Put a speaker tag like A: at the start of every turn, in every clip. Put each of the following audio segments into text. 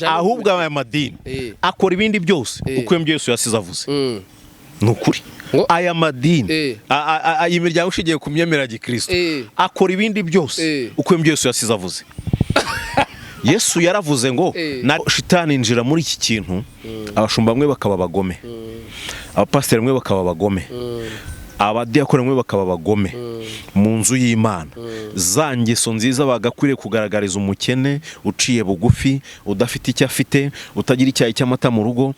A: ahubwo aya madini akora ibindi byose uko byose yasize avuze nukuri aya madini iyi miryango ishigiye ku myemera gikristo akora ibindi byose uko byose yasize avuze. Yesu yaravuze ngo na shitani injira muri iki kintu abashumba bamwe bakaba bagome, abapasiteri bamwe bakaba bagome, abadiyakoni bamwe bakaba bagome mu nzu y'Imana. Za ngeso nziza bagakwiriye kugaragariza umukene uciye bugufi, udafite icyo afite, utagira icyayi cy'amata mu rugo,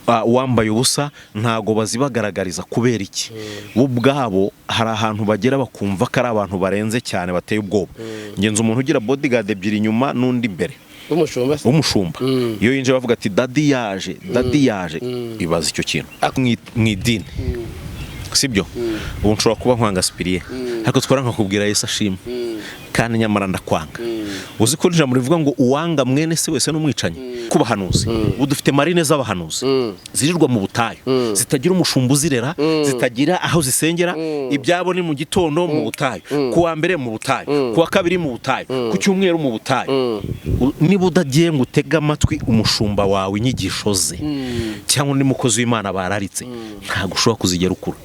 A: wambaye ubusa, ntago bazibagaragariza. Kubera iki? Bo ubwabo hari ahantu bagera bakumva ko ari abantu barenze cyane bateye ubwoba. Ngenza umuntu ugira bodyguard ebyiri inyuma n'undi imbere umushumba iyo yinje bavuga ati dadi yaje ibaza icyo kintu mwidini sibyo. Ubu nshobora kuba nkwanga spiriye ariko twara nkakubwira Yesu ashimwe kandi nyamara ndakwanga. Uzi ko ijambo rivuga ngo uwanga mwene se wese n'umwicanyi. Kubahanuzi ubu dufite marine z'abahanuzi zirirwa mu butayu, zitagira umushumba uzirera, zitagira aho zisengera, ibyabo ni mu gitondo mu butayu, kuwa mbere mu butayu, kuwa kabiri mu butayu, ku cyumweru mu butayu. Niba udagiye ngo utega amatwi umushumba wawe inyigisho ze cyangwa undi mukozi w'Imana bararitse, ntago ushobora kuzigera ukura.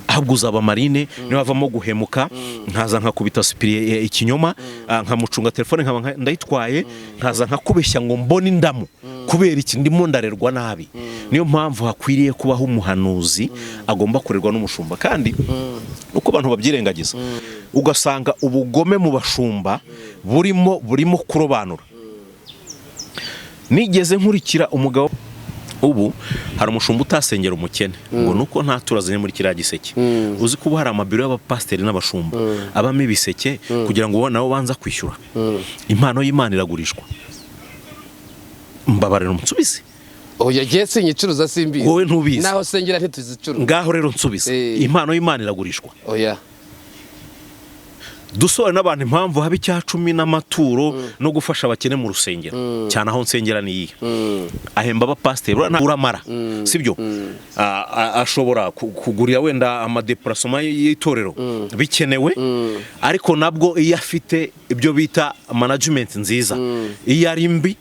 A: Ahubwo uzaba marine niba bavamo guhemuka, nkaza nkakubita spiriye ikinyoma, nkamucunga telefone nkaba ndayitwaye, nkaza nkakubeshya ngo mbone indamu kubera iki ndimo ndarerwa nabi. Niyo mpamvu hakwiriye kubaho umuhanuzi agomba kurerwa n'umushumba. Kandi uko abantu babyirengagiza ugasanga ubugome mu bashumba burimo kurobanura. Nigeze nkurikira umugabo, ubu hari umushumba utasengera umukene ngo nuko nta turazanye muri kiriya giseke. Uzi ko hari amabiro y'abapasiteri n'abashumba abamo ibiseke kugira ngo nabo banza kwishyura. Impano y'Imana iragurishwa. Mbabarira umutsubize.
B: Oya getse nyicuruza simbizi.
A: Wowe ntubizi.
B: Naho sengera ntituzicuruza.
A: Ngaho rero nsubize. Impano y'Imana iragurishwa.
B: Oya.
A: Dusore n'abantu impamvu haba icya 10 n'amaturo no gufasha abakene mu rusengero cyane aho nsengera niye. Ahemba abapasiteri uramara sibyo. Ashobora kugurira wenda amadeplacement y'itorero bikenewe, ariko nabwo iyo afite ibyo bita management nziza, iyo ari mbi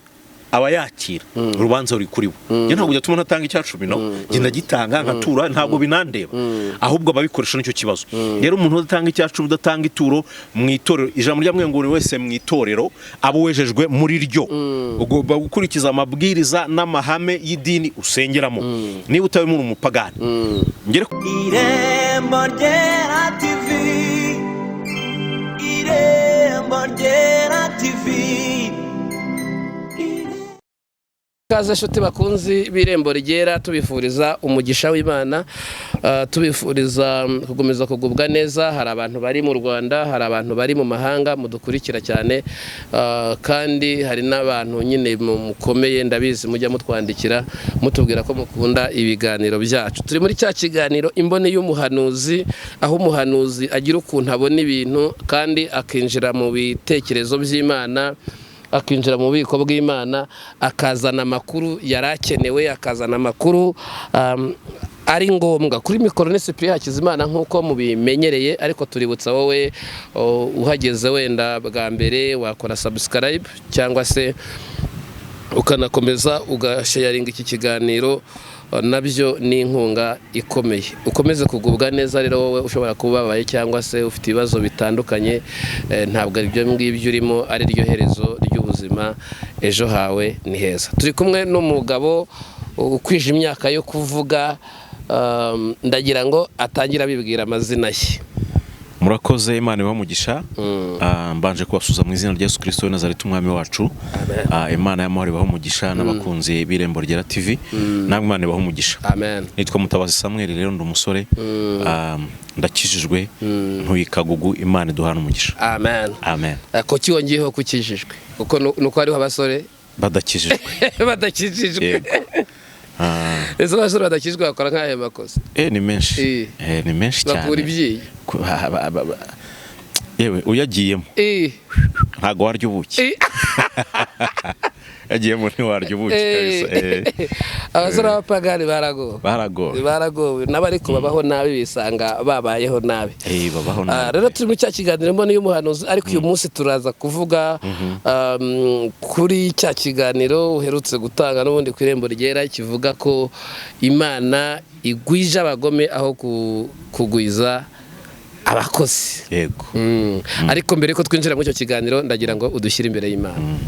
A: aba yakira urubanza ruri kuri bo. Nge ntabwo ujya tuma natanga icya 10 no genda gitanga nkatura, ntabwo binandeba, ahubwo ababikoresha nicyo kibazo. Rero umuntu udatanga icya 10 udatanga ituro mu itorero, ijambo ryamwe ngo wese mu itorero abo wejejwe muri ryo ugomba gukurikiza amabwiriza n'amahame y'idini usengeramo. Niba utabe muri umupagani ngere Irembo Ryera TV, Irembo Ryera TV.
B: Kaze nshuti bakunzi b'Irembo Ryera, tubifuriza umugisha w'Imana, tubifuriza kugomeza kugubwa neza. Hari abantu bari mu Rwanda, hari abantu bari mu mahanga mudukurikira cyane, kandi hari n'abantu nyine mukomeye ndabizi mujya mutwandikira mutubwira ko mukunda ibiganiro byacu. Turi muri cya kiganiro imbone y'umuhanuzi, aho umuhanuzi agira ukuntu abona ibintu kandi akinjira mu bitekerezo by'Imana, akinjira mu bubiko bw'Imana, akazana amakuru yarakenewe, akazana amakuru ari ngombwa. Kuri mikoro ni Cyprien Hakizimana nk'uko mubimenyereye, ariko tuributsa wowe uhageze wenda bwa mbere wakora subscribe cyangwa se ukanakomeza ugasharinga iki kiganiro, nabyo ni inkunga ikomeye. Ukomeze kugubwa neza rero wowe ushobora kubabaye cyangwa se ufite ibibazo bitandukanye, ntabwo ari byo ngibyo urimo ari ryo herezo ry'ubuzima, ejo hawe ni heza. Turi kumwe n'umugabo ukwije imyaka yo kuvuga, ndagira ngo atangira bibwira amazina ye.
A: Murakoze, Imana ibahe umugisha. Mbanje kubasuza mu izina rya Yesu Kristo w'i Nazareti umwami wacu. Imana y'amahoro ibahe umugisha n'abakunzi b'Irembo Ryera TV, namwe Imana ibahe umugisha.
B: Amen.
A: Nitwa Mutabazi Samuel, rero ndi umusore, ndakijijwe, ntuyikagugu. Imana iduhana umugisha.
B: Amen.
A: Amen.
B: Ko kiyongiyeho kukijijwe kuko nuko hariho abasore
A: badakijijwe.
B: Badakijijwe. Ese abasore badakijijwe bakora nk'ahe makosa?
A: Ni menshi. Ni menshi cyane.
B: Bakura ibyiyi.
A: Yewe uyagiyemo ntago warya ubuki. yagiye mu ntiwaryo ubuki kabisa.
B: Abasore b'abapagani baragowe n'abariko babaho nabi bisanga babayeho nabi.
A: Babaho nabi.
B: Rero turi mu cya kiganiro mbona y'umuhanuzi, ariko uyu munsi turaza kuvuga kuri cya kiganiro uherutse gutanga n'ubundi ku irembo ryera kivuga ko Imana igwije abagome aho kugwiza abakozi.
A: Yego.
B: Ariko mbere ko twinjira muri icyo kiganiro ndagira ngo udushyire imbere y'Imana.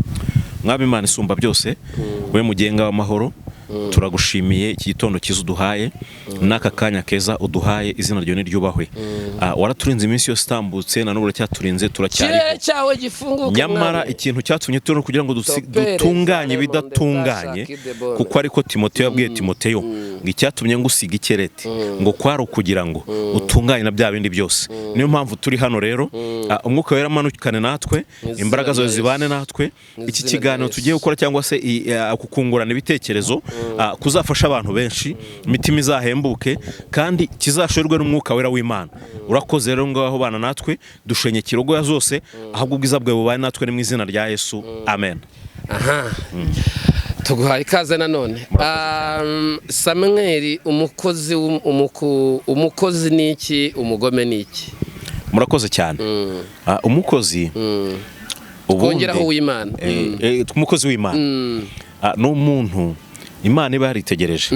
A: Mwami Imana isumba byose, we mugenga w'amahoro, turagushimiye iki gitondo cyiza uduhaye n'aka kanya keza uduhaye, izina ryo niryubahwe. Waraturinze iminsi yose itambutse, na n'ubu cyaturinze turacyari
B: cyawe gifunguka.
A: Nyamara ikintu cyatumye turi kugira ngo dutunganye bidatunganye, kuko ariko Timoteyo yabwiye Timoteyo ngo icyatumye ngusiga ikerete ngo kwari ukugira ngo utunganye na bya bindi byose. Niyo mpamvu turi hano rero, umwuka wera amanukane natwe, imbaraga zawe zibane natwe. Iki kiganiro tugiye gukora cyangwa se kukungurana ibitekerezo kuzafasha abantu benshi, imitima izahembuke kandi kizashorwe n'umwuka wera w'Imana. Urakoze rero ngaho bana natwe, dushenye kirogoya zose, ahubwo ubwiza bwawe bubane natwe, ni mu izina rya Yesu, amen.
B: Tuguhaye ikaze nanone. Samweli, umukozi ni iki, umugome ni iki?
A: Murakoze cyane. Umukozi
B: twongeraho w'Imana.
A: Umukozi w'Imana ni umuntu Imana iba yaritegereje.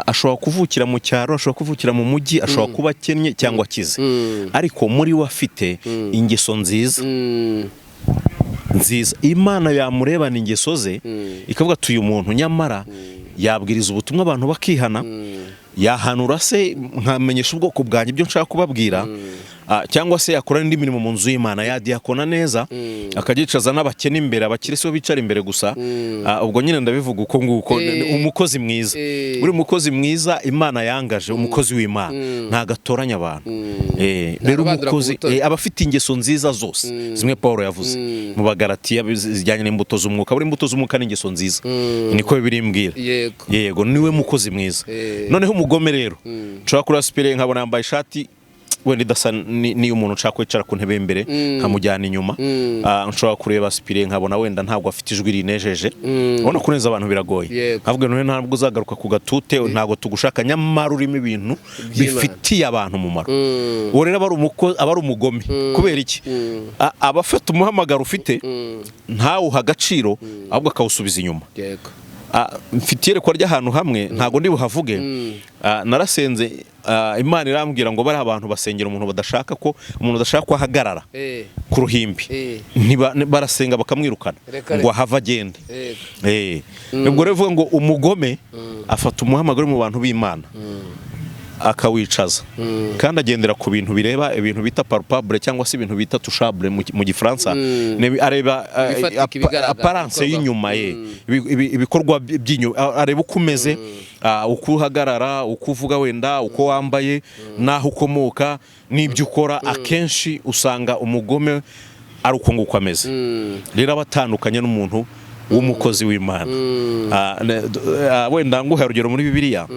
A: Ashobora kuvukira mu cyaro, ashobora kuvukira mu mujyi, ashobora kuba akennye cyangwa akize, ariko muri we afite ingeso nziza. Imana yamurebana ingeso ze ikavuga ati uyu muntu nyamara yabwiriza ubutumwa abantu bakihana, yahanura se nkamenyesha ubwoko bwanjye ibyo nshaka kubabwira, cyangwa se yakora indi mirimo mu nzu y'Imana, yadiyakona neza, akagicaza n'abakene imbere, abakire si bo bicara imbere gusa. Ubwo nyine ndabivuga uko nguko, umukozi mwiza. Uri mukozi mwiza Imana yangaje, umukozi w'Imana ntago atoranya abantu. Rero umukozi aba afite ingeso nziza zose, zimwe Paulo yavuze mu Bagalatiya zijyanye n'imbuto z'umwuka. Buri imbuto z'umwuka ni ingeso nziza, niko birimbwira. Yego, niwe mukozi mwiza. Noneho umugome rero, nshobora kuri aspire nkabona yambaye ishati wenda idasa ni umuntu nshaka kwicara ku ntebe imbere nkamujyana inyuma. Nshobora kureba aspire nkabona wenda ntabwo afite ijwi rinejeje. Ubona kuneza abantu biragoye. Avuga none ntabwo uzagaruka ku gatute, ntabwo tugushaka, nyamara urimo ibintu bifitiye abantu umumaro. Uwo rero aba ari umugome. Kubera iki? Abafite umuhamagaro ufite ntawuha agaciro, ahubwo akawusubiza inyuma. Mfite iyerekwa ry'ahantu hamwe, ntago ndi buhavuge. Narasenze, Imana irambwira ngo bari abantu basengera umuntu badashaka ko umuntu adashaka ko ahagarara ku ruhimbi, barasenga bakamwirukana ngo ahava agende. Ubwo rero ngo umugome afata umuhamagaro mu bantu b'Imana akawicaza, kandi agendera ku bintu bireba, ibintu bita palpable cyangwa se ibintu bita touchable mu Gifaransa. Areba apparence y'inyuma ibikorwa by'inyuma, areba uko umeze, uko uhagarara, uko uvuga wenda, uko wambaye, naho ukomoka, n'ibyo ukora. Akenshi usanga umugome ari uko nguko ameze. Rero abatandukanye n'umuntu w'umukozi w'Imana. Wenda nguha urugero muri Bibiliya,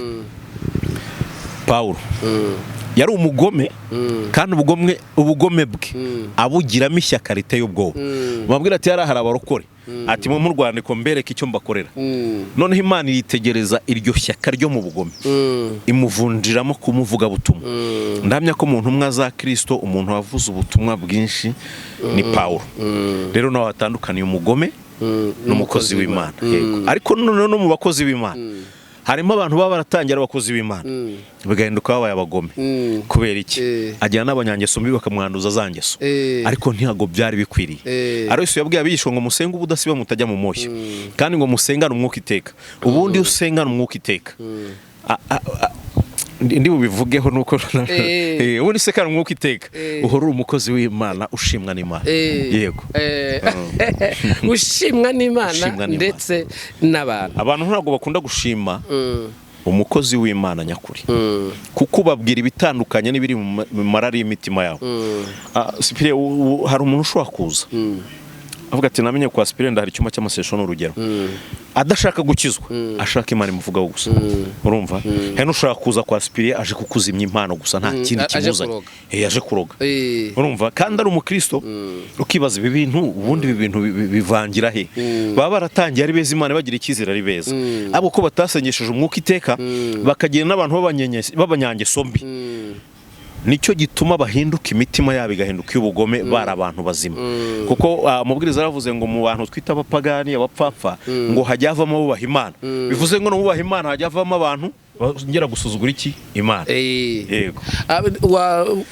A: Paulo yari umugome, kandi ubugome bwe abugiramo ishyaka riteye ubwoba. Mubwira ati hari abarokore, ati mu rwandiko mbereke icyo mbakorera. Noneho Imana yitegereza iryo shyaka ryo mu bugome, imuvunjiramo kumuvuga butumwa. Ndamya ko umuntu umwe za Kristo, umuntu wavuze ubutumwa bwinshi ni Paulo. Rero nawe watandukaniye umugome n'umukozi w'Imana. Ariko noneho no mu bakozi b'Imana harimo abantu baba baratangira abakozi b'Imana bagahinduka babaye abagome. Kubera iki? Ajyana n'abanyangeso mbi bakamwanduza za ngeso, ariko ntihago byari bikwiriye. Ari Yesu yabwiye abigishwa ngo musenge ubudasiba mutajya mu moshya, kandi ngo musengane umwuka iteka. Ubundi usengana umwuka iteka, ndi bubivugeho nuko ubundi sekana umwuka iteka, uhora umukozi w'Imana ushimwa n'Imana. Yego,
B: ushimwa n'Imana ndetse n'abantu.
A: Abantu ntabwo bakunda gushima umukozi w'Imana nyakuri, kuko babwira ibitandukanye n'ibiri mu marari y'imitima yabo. Hari umuntu ushobora kuza avuga ati namenye kwa aspire ndahari icyuma cy'amasesho n'urugero, adashaka gukizwa ashaka Imana imuvugaho gusa urumva he nushaka kuza kwa Spiriye aje kukuzimya impano gusa nta kindi kimuzanye aje kuroga urumva kandi ari umukristo ukibaza ibi bintu ubundi ibi bintu bivangira he baba baratangiye ari beza Imana bagira ikizira ari beza abo ko batasengesheje umwuka iteka bakagira n'abantu b'abanyangeso mbi nicyo gituma bahinduka imitima yabo igahinduka y'ubugome bara abantu bazima kuko mubwiriza yaravuze ngo mu bantu twita abapagani abapfapfa ngo hajyavamo bubaha Imana bivuze ngo no bubaha Imana hajyavamo abantu ngera gusuzugura iki Imana yego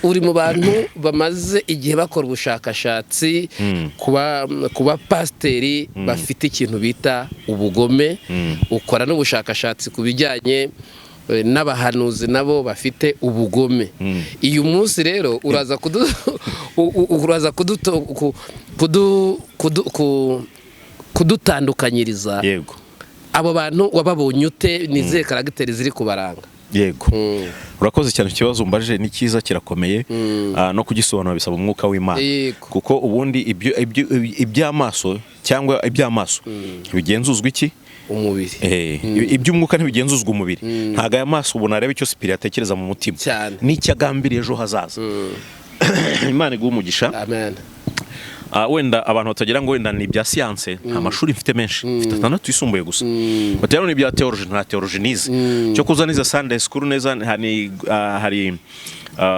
B: uri mu bantu bamaze igihe bakora ubushakashatsi kuba pasteri bafite ikintu bita ubugome ukora n'ubushakashatsi kubijyanye n'abahanuzi nabo bafite ubugome uyu munsi rero uraza kudutandukanyiriza
A: yego
B: abo bantu wababonye ute nize karagiteri ziri kubaranga
A: yego urakoze cyane ikibazo umbaje ni cyiza kirakomeye no kugisobanura bisaba umwuka w'Imana kuko ubundi iby'amaso cyangwa iby'amaso bigenzuzwa iki
B: umubiri
A: iby'umwuka ntibigenzuzwa umubiri ntaga aya maso ubona arebe icyo Spiriye atekereza mu mutima n'icyo agambiriye ejo hazaza Imana iguha umugisha
B: amen
A: wenda abantu batagira ngo wenda ni bya science nta mashuri mfite menshi mfite 6 yisumbuye gusa batero ni bya theology nta theology nize cyo kuzaniza Sunday school neza hari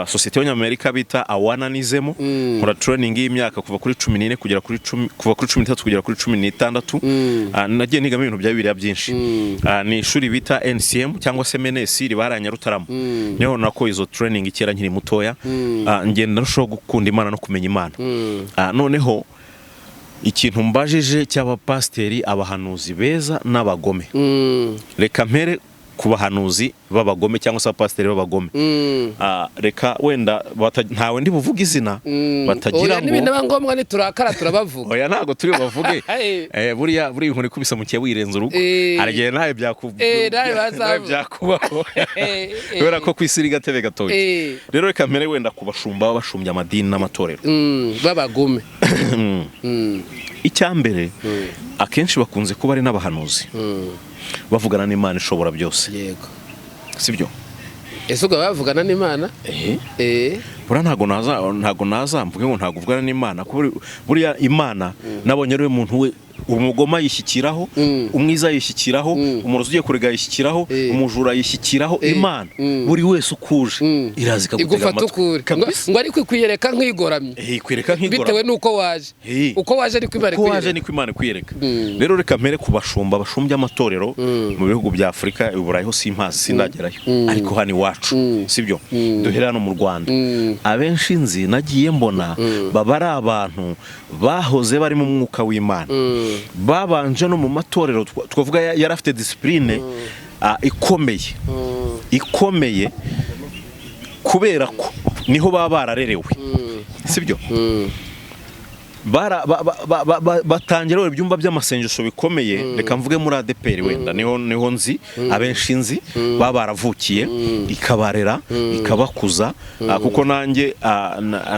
A: societe y'Amerika bita awananizemo nkora training y'imyaka kuva kuri 14 kugera kuri 10 kuva kuri 13 kugera kuri 16 nagiye niga ibintu bya Bibiliya byinshi ni ishuri bita NCM cyangwa se MNS ribaranya Rutarama niho nako izo training ikera nkiri mutoya ngenda narushaho gukunda Imana no kumenya Imana noneho ikintu mbajije cy'abapasteri abahanuzi beza n'abagome reka mpere ku bahanuzi b'abagome cyangwa se abapasteri b'abagome reka wenda ntawe ndi buvuga izina batagira ngo
B: n'ibintu ngombwa ni turakara turabavuga
A: oya ntago turi bavuge buriya inkuru ikubise mu kiye wirenza urugo aragiye nawe byakubaho bera ko kwisira gatebe gatoye rero reka mpere wenda kubashumba babashumbya amadini n'amatorero
B: b'abagome
A: icyambere akenshi bakunze kuba ari n'abahanuzi bavugana n'Imana ishobora byose
B: yego
A: sibyo
B: ese ubwo bavugana n'Imana
A: bura ntago nazamvuge ngo ntago uvugana n'Imana buriya Imana nabonye ari umuntu we umugoma yishyikiraho umwiza yishyikiraho umurozi ugiye kurega yishyikiraho umujura yishyikiraho Imana buri wese ukuje irazi kagutega
B: amatwi ngo ari kwiyereka nk'igoramye
A: kwireka nk'igoramye
B: bitewe nuko waje uko waje ari
A: kwimana kwiyereka rero reka mpere kubashumba bashumbya amatorero mu bihugu bya Afrika uburayi ho simpazi sindagerayo ariko hani wacu sibyo duhera no mu Rwanda abenshi nzi nagiye mbona babara abantu bahoze bari mu mwuka w'Imana babanje no mu matorero twavuga yarafite discipline ikomeye kubera ko niho baba bararerewe sibyo batangira ibyumba by'amasengesho bikomeye reka mvuge muri ADPR wenda niho nzi abenshi nzi baba baravukiye ikabarera ikabakuza kuko nanjye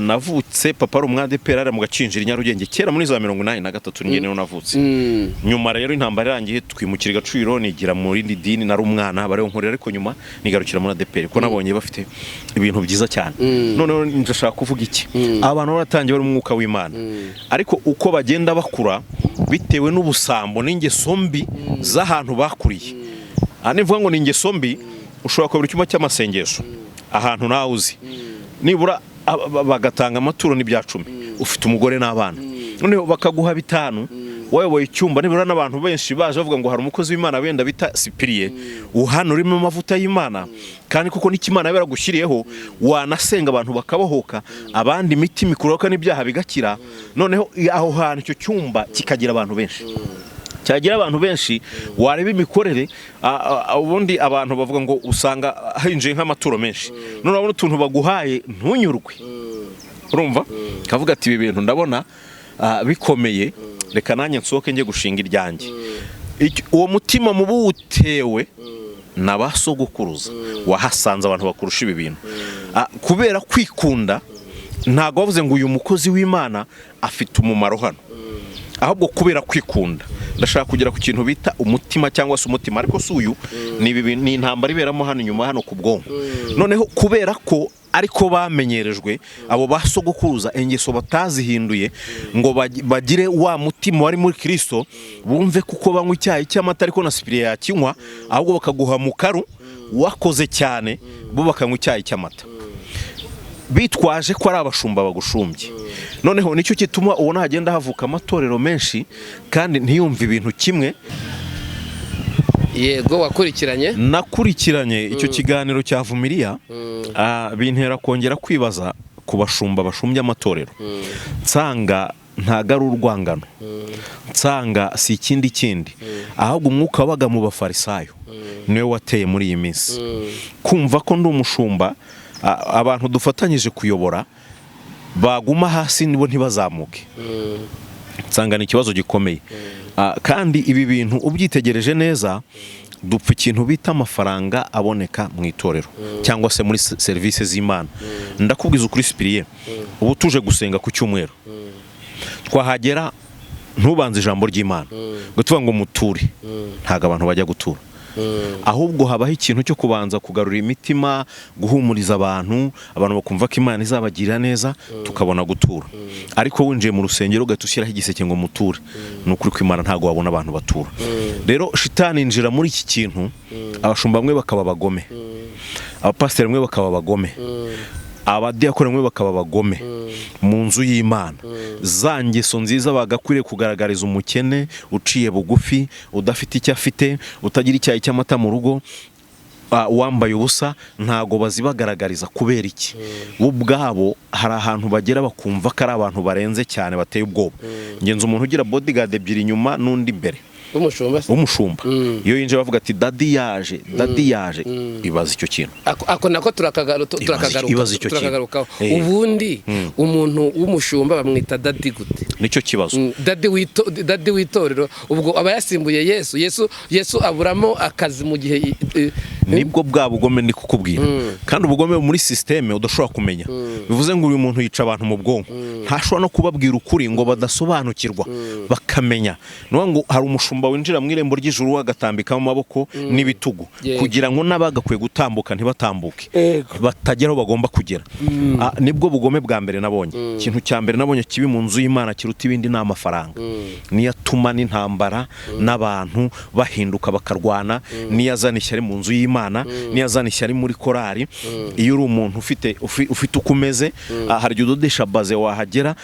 A: navutse papa ari umwadepera ari mu gacinjira Nyarugenge kera muri za 1983 ngiye niho navutse nyuma rero intambara irangiye twimukira Gaciro nigira muri dini nari umwana bareho nkorera ariko nyuma nigarukira muri ADPR ko nabonye bafite ibintu byiza cyane none ndashaka kuvuga iki abantu baratangiye bari mu mwuka w'Imana ariko uko bagenda bakura bitewe n'ubusambo n'ingeso mbi z'ahantu bakuriye nivuga ngo n'ingeso mbi ushobora kubura icyuma cy'amasengesho ahantu nawe uzi nibura bagatanga amaturo n'ibya 10 ufite umugore n'abana noneho bakaguha 5 wayoboye icyumba nibura n'abantu benshi baje bavuga ngo hari umukozi w'Imana benda bita Spiriye uhano urimo amavuta y'Imana kandi kuko n'ikimana yaragushyiriyeho wanasenga abantu bakabohoka abandi imiti mikuroka n'ibyaha bigakira noneho aho hantu icyo cyumba kikagira abantu benshi cyagira abantu benshi wareba imikorere ubundi abantu bavuga ngo usanga hinjiye nk'amaturo menshi none urabona utuntu baguhaye ntunyurwe urumva kavuga ati ibi bintu ndabona bikomeye reka nanjye nsohoke njye gushinga iryanjye uwo mutima mubu utewe nabasogokuruza wahasanze abantu bakurusha ibi bintu kubera kwikunda ntago bavuze ngo uyu mukozi w'Imana afite umumaro hano ahubwo kubera kwikunda ndashaka kugira ku kintu bita umutima cyangwa se umutima ariko suyu ni intambara iberamo hano inyuma hano ku bwonko noneho kubera ko ariko bamenyerejwe abo basogokuruza ingeso batazihinduye ngo bagire wa mutima wari muri Kristo bumve kuko banywa icyayi cy'amata ariko na sipiriye yakinywa ahubwo bakaguha mu karu wakoze cyane bo bakanywa icyayi cy'amata bitwaje ko ari abashumba bagushumbye noneho nicyo kituma ubona hagenda havuka amatorero menshi kandi ntiyumve ibintu kimwe.
B: Yego wakurikiranye
A: nakurikiranye icyo kiganiro cya Vumiriya bintera kongera kwibaza ku bashumba bashumbye amatorero nsanga ntago ari urwangano nsanga si ikindi ahubwo umwuka wabaga mu bafarisayo niwe wateye muri iyi minsi kumva ko ndi umushumba abantu dufatanyije kuyobora baguma hasi nibo ntibazamuke nsanga ni ikibazo gikomeye kandi ibi bintu ubyitegereje neza dupfa ikintu bita amafaranga aboneka mu itorero cyangwa se muri serivisi z'Imana ndakubwiza ukuri sipiriye ubu tuje gusenga ku cyumweru twahagera ntubanze ijambo ry'Imana ngo tuvuga ngo muture ntago abantu bajya gutura ahubwo habaho ikintu cyo kubanza kugarura imitima guhumuriza abantu bakumva ko Imana izabagirira neza tukabona gutura ariko winjiye mu rusengero ugatushyiraho igiseke ngo muture nukuri ko Imana ntago wabona abantu batura rero shitani injira muri iki kintu abashumba bamwe bakaba bagome abapasiteri bamwe bakaba bagome abadiyakora bamwe bakaba bagome mu nzu y'Imana za ngeso nziza bagakwiriye kugaragariza umukene uciye bugufi udafite icyo afite utagira icyayi cy'amata mu rugo wambaye ubusa ntago bazibagaragariza kubera iki bo ubwabo hari ahantu bagera bakumva ko ari abantu barenze cyane bateye ubwoba ngenzi umuntu ugira bodyguard ebyiri inyuma n'undi imbere umushumba iyo yinje bavuga ati dadi yaje ibaza icyo kintu
B: ako nako turakagaruka ubundi umuntu w'umushumba bamwita dadi gute
A: nicyo kibazo
B: dadi witorero ubwo aba yasimbuye Yesu aburamo akazi mu gihe
A: nibwo bwa bugome ndi kukubwira kandi ubugome muri systeme udashobora kumenya bivuze ngo uyu muntu yica abantu mu bwonko ntashobora no kubabwira ukuri ngo badasobanukirwa bakamenya no ngo hari umushumba winjira mu irembo ry'ijuru agatambika mu maboko n'ibitugu kugira ngo n'abagakwiye gutambuka ntibatambuke batageraho bagomba kugera nibwo bugome bwa mbere nabonye ikintu cya mbere nabonye kibi mu nzu y'Imana kiruta ibindi n'amafaranga niyo atuma n'intambara n'abantu bahinduka bakarwana niyo azana ishyari mu nzu y'Imana niyo azana ishyari muri korari iyo uri umuntu ufite uko umeze hari igihe udodesha baze wahagera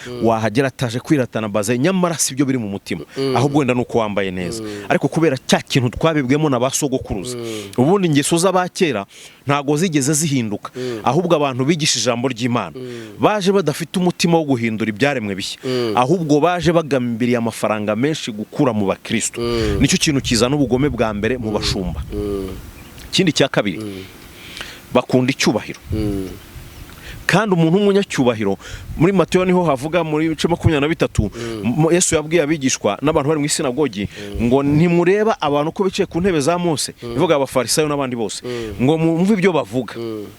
A: ataje kwiratana baze nyamara si byo biri mu mutima ahubwo wenda nuko wambaye neza ariko kubera cya kintu twabibwemo na basogokuruza ubundi ingeso z'abakera ntago zigeze zihinduka ahubwo abantu bigisha ijambo ry'Imana baje badafite umutima wo guhindura ibyaremwe bishya ahubwo baje bagambiriye amafaranga menshi gukura mu bakristo nicyo kintu kizana ubugome bwa mbere mu bashumba ikindi cya kabiri bakunda icyubahiro kandi umuntu w'umunyacyubahiro muri Mateyo niho havuga muri bice 23 Yesu yabwiye abigishwa n'abantu bari mu isinagogi ngo ntimureba abantu ko bicaye ku ntebe za Mose bivuga abafarisayo n'abandi bose ngo mumve ibyo bavuga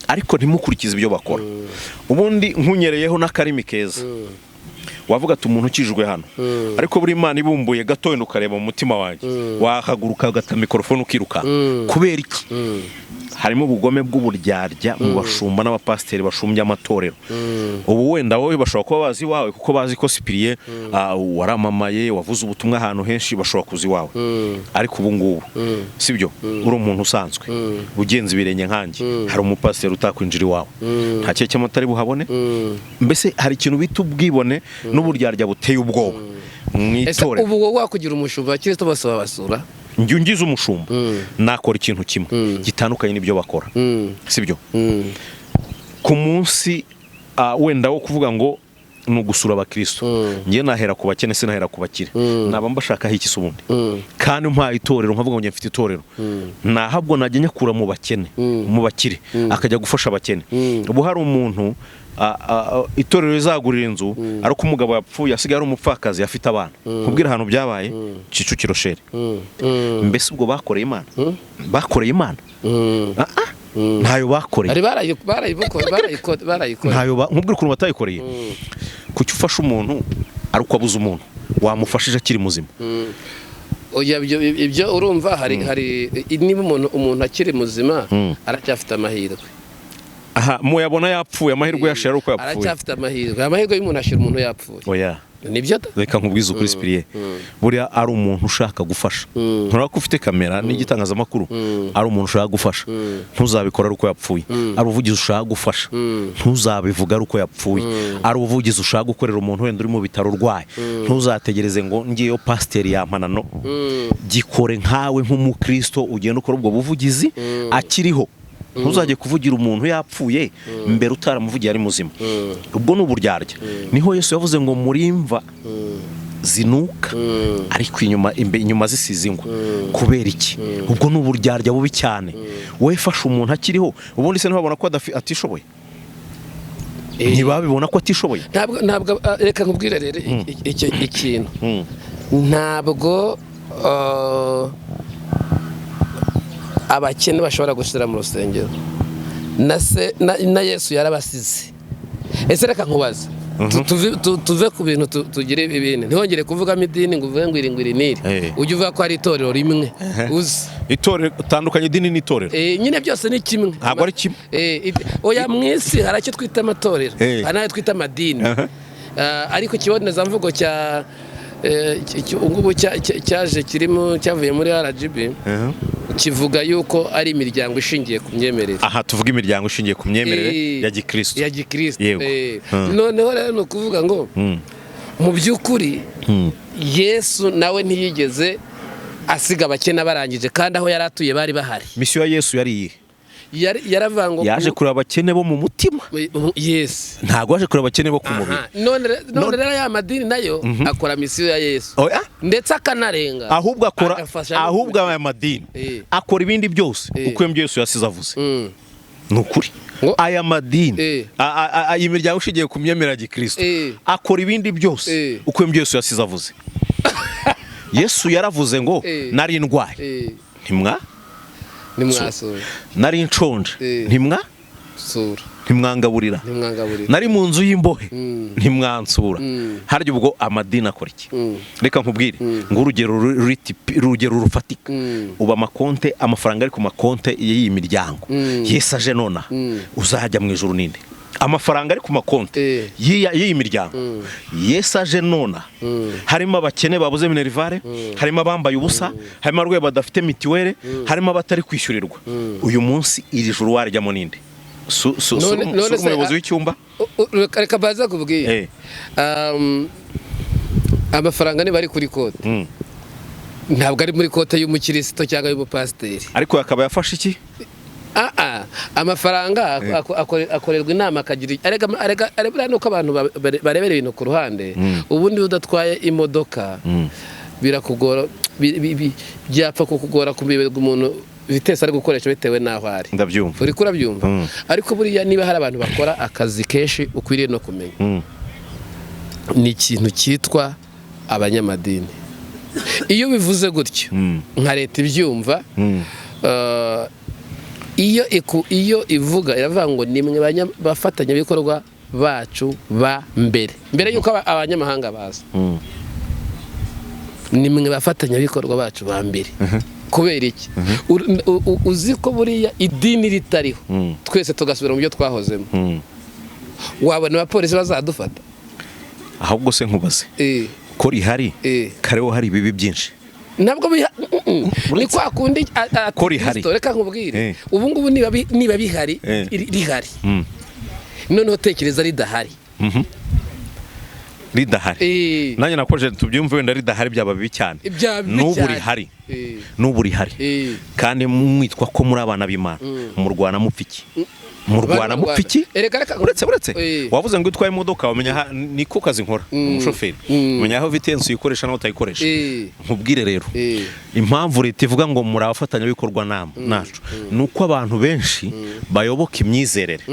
A: ariko ntimukurikize ibyo bakora ubundi nkunyereyeho n'akarimi keza wavuga ati umuntu ukijwe hano ariko buri Imana ibumbuye gato wenda ukareba mu mutima wanjye wahaguruka ugata mikrofone ukiruka kubera iki harimo ubugome bw'uburyarya mu bashumba n'abapasiteri bashumbye amatorero ubu wenda wowe bashobora kuba bazi wawe kuko bazi ko sipiriye waramamaye wavuze ubutumwa ahantu henshi bashobora kuzi wawe ariko ubu ngubu sibyo uri umuntu usanzwe ugenza ibirenge nkanjye hari umupasiteri utakwinjira iwawe nta cyo cy'amatari buhabone mbese hari ikintu bita ubwibone n'uburyarya buteye ubwoba mwitorero
B: ubu wowe wakugira umushumba Kristo basaba basura
A: njye ungize umushumba nakora ikintu kimwe gitandukanye n'ibyo bakora sibyo ku munsi wenda wo kuvuga ngo ni ugusura abakristo njye nahera ku bakene se nahera ku bakire naba mbashakaho iki subundi kandi mpaye itorero nkavuga ngo njye mfite itorero nahabwo najya nyakura mu bakene mu bakire akajya gufasha abakene ubu hari umuntu itorero rizagurira inzu ariko umugabo yapfuye asigaye ari umupfakazi afite abana kubwira ahantu byabaye Kicukiro shere mbese ubwo bakoreye Imana ntayo bakoreye ntayo nkubwira ukuntu batayikoreye kuki ufasha umuntu ariko abuze umuntu wamufashije akiri muzima
B: oya ibyo urumva hari niba umuntu akiri muzima aracyafite amahirwe.
A: Aha muyabona yapfuye amahirwe yashira uko yapfuye.
B: Aracyafite amahirwe y'umuntu ashira umuntu yapfuye.
A: Oya.
B: Nibyo
A: reka nkubwize ukuri Spiriye buriya ari umuntu ushaka gufasha ntura ko ufite kamera n'igitangazamakuru ari umuntu ushaka gufasha ntuzabikora uko yapfuye ari uvugize ushaka gufasha ntuzabivuga uko yapfuye ari uvugize ushaka gukorera umuntu wenda uri mu bitaro urwaye ntuzategereze ngo ngiyeyo pasiteri yampanano gikore nkawe nk'umukristo ugenda ukora ubwo buvugizi akiriho ntuzajye kuvugira umuntu yapfuye mbere utaramuvugiye ari muzima ubwo n'uburyarya niho Yesu yavuze ngo murimva zinuka ariko inyuma zisize ingwa kubera iki ubwo n'uburyarya bubi cyane wowe fasha umuntu akiriho ubundi se ntibabona ko atishoboye ntibabibona ko atishoboye
B: ntabwo reka nkubwire rero ikintu ntabwo abakene bashobora gushyira mu rusengero na Yesu yarabasize. Ese reka nkubaza tuve ku bintu tugire ibintu ntihongere kuvugamo idini ngo uvuge ngo iri niri ujye uvuga ko ari itorero rimwe uzi
A: itorero utandukanye idini n'itorero
B: nyine byose ni kimwe
A: ntabwo ari kimwe
B: oya mwisi hari icyo twita amatorero hari n'ayo twita amadini ariko ikiboneza mvugo cya ngubu cyaje kirimo cyavuye muri RGB kivuga yuko ari imiryango ishingiye ku myemerere.
A: Aha tuvuga imiryango ishingiye ku myemerere ya gikristo
B: noneho rero ni ukuvuga ngo mu by'ukuri Yesu nawe ntiyigeze asiga abakene barangije kandi aho yari atuye bari bahari.
A: Misiyo ya Yesu yari iyihe?
B: Yaravanga
A: yaje kureba abakene bo mu mutima.
B: Yes.
A: Ntago yaje kureba abakene bo ku mubiri.
B: None rero ya madini nayo akora misiyo ya Yesu. Ndetse akanarenga.
A: Ahubwo aya madini akora ibindi byose uko Yesu yasize avuze. Nukuri. Aya madini iyi miryango ishingiye ku myemerere ya gikristo akora ibindi byose uko Yesu yasize avuze. Yesu yaravuze ngo nari ndwaye
B: nimwasura
A: nari nshonje
B: sura
A: ntimwangaburira nari mu nzu y'imbohe ntimwansura harya ubwo amadini akora iki reka nkubwire ngo urugero rufatika uba amakonte amafaranga ari ku makonte y'iyi miryango Yesu aje nona uzajya mu ijuru ninde amafaranga ari ku makonte y'iyi miryango Yesu aje nona harimo abakene babuze minerivare harimo abambaye ubusa harimo abarwayi badafite mitiwere harimo abatari kwishyurirwa uyu munsi iri juru warjyamo ninde umuyobozi w'icyumba
B: reka baza kubwiye amafaranga ni bari kuri kote ntabwo ari muri kote y'umukristo cyangwa y'umupasiteri
A: ariko akaba yafashe iki
B: amafaranga akorerwa inama akagira arega nuko abantu barebera ibintu ku ruhande ubundi udatwaye imodoka birakugora byapfa kukugora kubiberwa umuntu vitesse ari gukoresha bitewe naho ari
A: ndabyumva
B: uri kurabyumva ariko buriya niba hari abantu bakora akazi kenshi ukwiriye no kumenya ni ikintu cyitwa abanyamadini iyo bivuze gutyo nka leta ibyumva iyo ivuga iravuga ngo nimwe bafatanyabikorwa bacu ba mbere yuko abanyamahanga baza nimwe bafatanyabikorwa bacu ba mbere kubera iki uzi ko buriya idini ritariho twese tugasubira mu byo twahozemo wabona abapolisi bazadufata
A: ahubwo se nkubaze ko rihari kareho hari ibibi byinshi
B: ntabwo ni kwa kundi reka nkubwire ubu ngubu niba bihari rihari noneho tekereza ridahari
A: nanjye nakoje tubyumve wenda ridahari byaba bibi cyane n'ubu rihari kandi mwitwa ko muri abana b'Imana mu Rwanda mupfiki uretse wavuze ngo utwaye imodoka wamenya niko kazi nkora umushoferi umenya aho vitence uyikoresha naho utayikoresha nkubwire rero impamvu leta ivuga ngo muri abafatanya bikorwa nacu nuko abantu benshi bayoboka imyizerere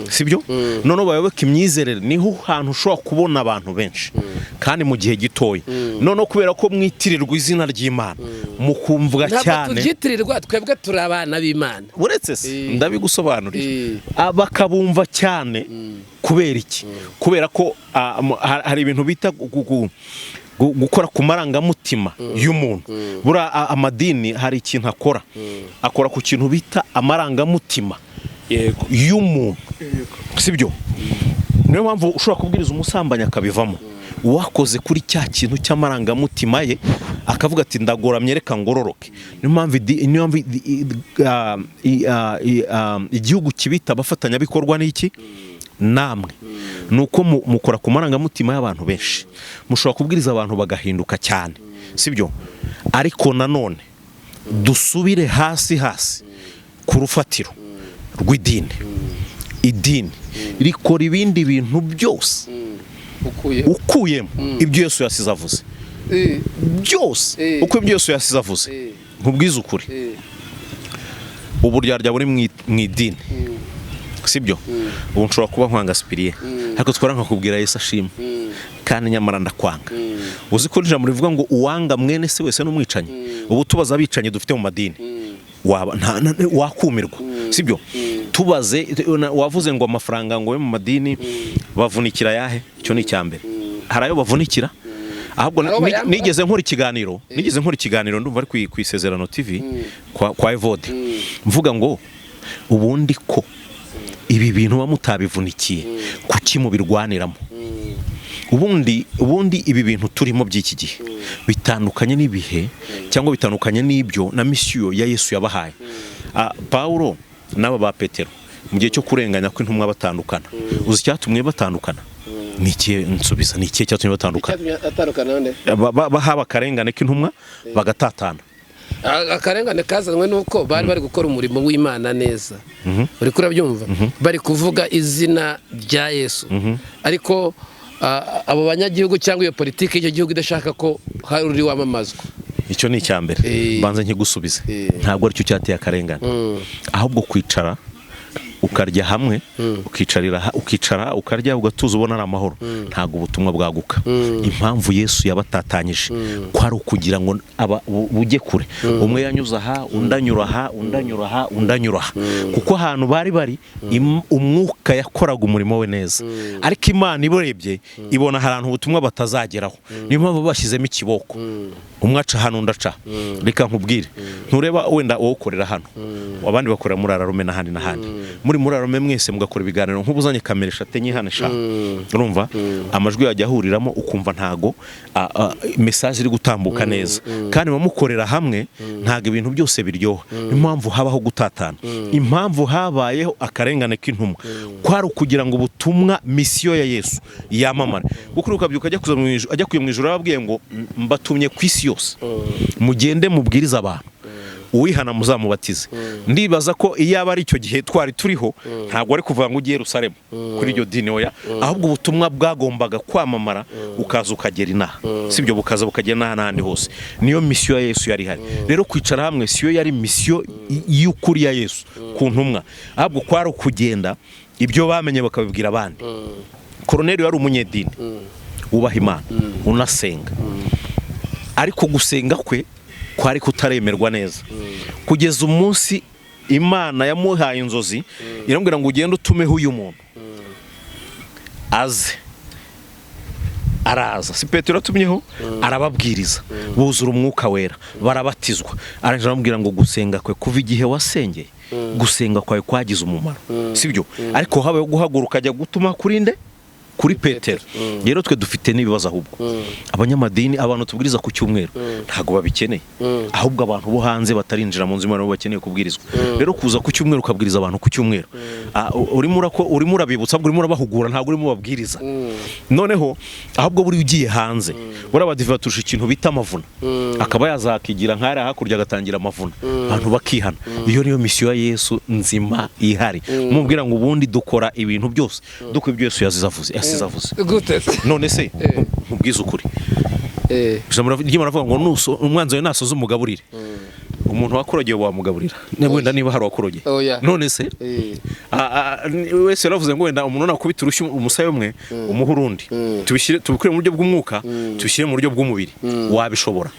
A: sibyo none bayoboka imyizerere niho hantu ushobora kubona abantu benshi kandi mu gihe gitoya none kubera ko mwitirirwa izina ry'Imana mukumvwa cyane
B: ntabwo tubyitirirwa twebwe turi abana b'Imana
A: uretse se ndabigusobanurira bakabumva cyane kubera iki kubera ko hari ibintu bita gukora ku marangamutima y'umuntu. Bura amadini hari ikintu akora ku kintu bita amarangamutima y'umuntu, sibyo? Niyo mpamvu ushobora kubwiriza umusambanyi akabivamo, wakoze kuri cya kintu cy'amarangamutima ye akavuga ati ndagoramye reka ngororoke. Niyo mpamvu igihugu kibita abafatanyabikorwa n'iki namwe, nuko mukora ku marangamutima y'abantu benshi, mushobora kubwiriza abantu bagahinduka cyane, sibyo? Ariko nanone dusubire hasi ku rufatiro rw'idini. Idini rikora ibindi bintu byose ukuyemo ibyo Yesu yasize avuze byose, uko ibyo Yesu yasize avuze. Nkubwiza ukuri, uburyarya buri mu idini, sibyo? Ubu nshobora kuba nkwanga Sipiriye, ariko twara nkakubwira Yesu ashimwe, kandi nyamara ndakwanga. Uzi ko ijambo rivuga ngo uwanga mwene se wese n'umwicanyi. Ubu tubaza abicanyi dufite mu madini wakumirwa, sibyo? Tubaze wavuze ngo amafaranga ngo mu madini bavunikira yahe? Cyo ni cyambere. Harayo bavunikira. Ahubwo nigeze nkora ikiganiro ndumva ari ku Isezerano TV kwa Evode, mvuga ngo ubundi ko ibi bintu bamutabivunikiye kuki mubirwaniramo? Ubundi ibi bintu turimo by'iki gihe bitandukanye n'ibihe cyangwa bitandukanye n'ibyo na misiyo ya Yesu yabahaye. Paulo n'aba ba Petero mu gihe cyo kurenganya ko intumwa batandukana, uzi cyatumwe batandukana? Niki nsubiza, niki cyatumye batandukana? Bahaba akarengane k'intumwa bagatatana.
B: Akarengane kazanwe nuko bari gukora umurimo w'Imana neza, uri kurabyumva, bari kuvuga izina rya Yesu, ariko abo banyagihugu cyangwa iyo politiki y'icyo gihugu idashaka ko hari uri wamamazwa.
A: Icyo ni icyambere, banze nkigusubize. Ntabwo aricyo cyateye akarengane, ahubwo kwicara ukarya hamwe, ukicara ukarya ugatuza ubona ari amahoro, ntabwo ubutumwa bwaguka. Impamvu Yesu yabatatanyije kwari ukugira ngo bujye kure. Umwe yanyuza aha, undanyura aha, kuko ahantu bari umwuka yakoraga umurimo we neza, ariko Imana iborebye ibona ahantu ubutumwa batazageraho. Niyo mpamvu bashyizemo ikiboko, umwe aca hano ndaca. Reka nkubwire, ntureba wenda wowe ukorera hano, abandi bakorera muri Ararume n'ahandi muri Ararume mwese mugakora ibiganiro nk'ubuzanye kamera eshatu enye hano eshanu, urumva amajwi yajya ahuriramo ukumva ntago message iri gutambuka neza, kandi bamukorera hamwe ntago ibintu byose biryoha. Impamvu habaho gutatana, impamvu habayeho akarengane k'intumwa kwari kugira ngo ubutumwa misiyo ya Yesu yamamare. Gukuruka byuka ajya kuye mu ijuru, ababwiye ngo mbatumye ku isi yose mugende mubwiriza abantu, uwihana muzamubatize. Ndibaza ko iyo aba ari icyo gihe twari turiho, ntabwo ari kuvuga ngo ugiye Yerusalemu kuri iryo dini oya, ahubwo ubutumwa bwagombaga kwamamara ukaza ukagera inaha, sibyo? Bukaza bukagera n'ahandi hose. Niyo misiyo ya Yesu yari ihari. Rero kwicara hamwe siyo yari misiyo y'ukuri ya Yesu ku ntumwa, ahubwo kwari kugenda ibyo bamenye bakabibwira abandi. Korneliyo yari umunyedini wubaha Imana unasenga, ariko gusenga kwe kwari kutaremerwa neza, kugeza umunsi Imana yamuhaye inzozi iramubwira ngo ugende utumeho uyu muntu aze. Araza, si Petero atumyeho, arababwiriza, buzura umwuka wera, barabatizwa. Arangije aramubwira ngo gusenga kwe kuva igihe wasengeye, gusenga kwawe kwagize umumaro, sibyo? Ariko habayeho guhaguruka ajya gutuma kuri Petero. Rero twe dufite n'ibibazo, ahubwo abanyamadini, abantu tubwiriza ku cyumweru ntago babikeneye, ahubwo abantu bo hanze batarinjira mu nzu Imana bakeneye kubwirizwa. Rero kuza ku cyumweru ukabwiriza abantu ku cyumweru, urimo urabibutsa, urimo urabahugura, ntago urimo babwiriza. Noneho ahubwo buri ugiye hanze, barabadiva turusha ikintu bita amavuna, akaba yazakigira nk'ari hakurya agatangira amavuna, abantu bakihana. Iyo niyo misiyo ya Yesu nzima ihari. Mubwira ngo ubundi dukora ibintu byose duko ibyo Yesu yazizavuze. None se nkubwiza ukuri, ry'Imana avuga ngo umwanzi we nasoza umugaburire. Umuntu wakorogeye wamugaburira, wenda niba hari wakorogeye. None se wese yaravuze ngo wenda umuntu nakubita urushyi umusayo umwe umuha urundi, tubikure mu buryo bw'umwuka tubishyire mu buryo bw'umubiri, wabishobora?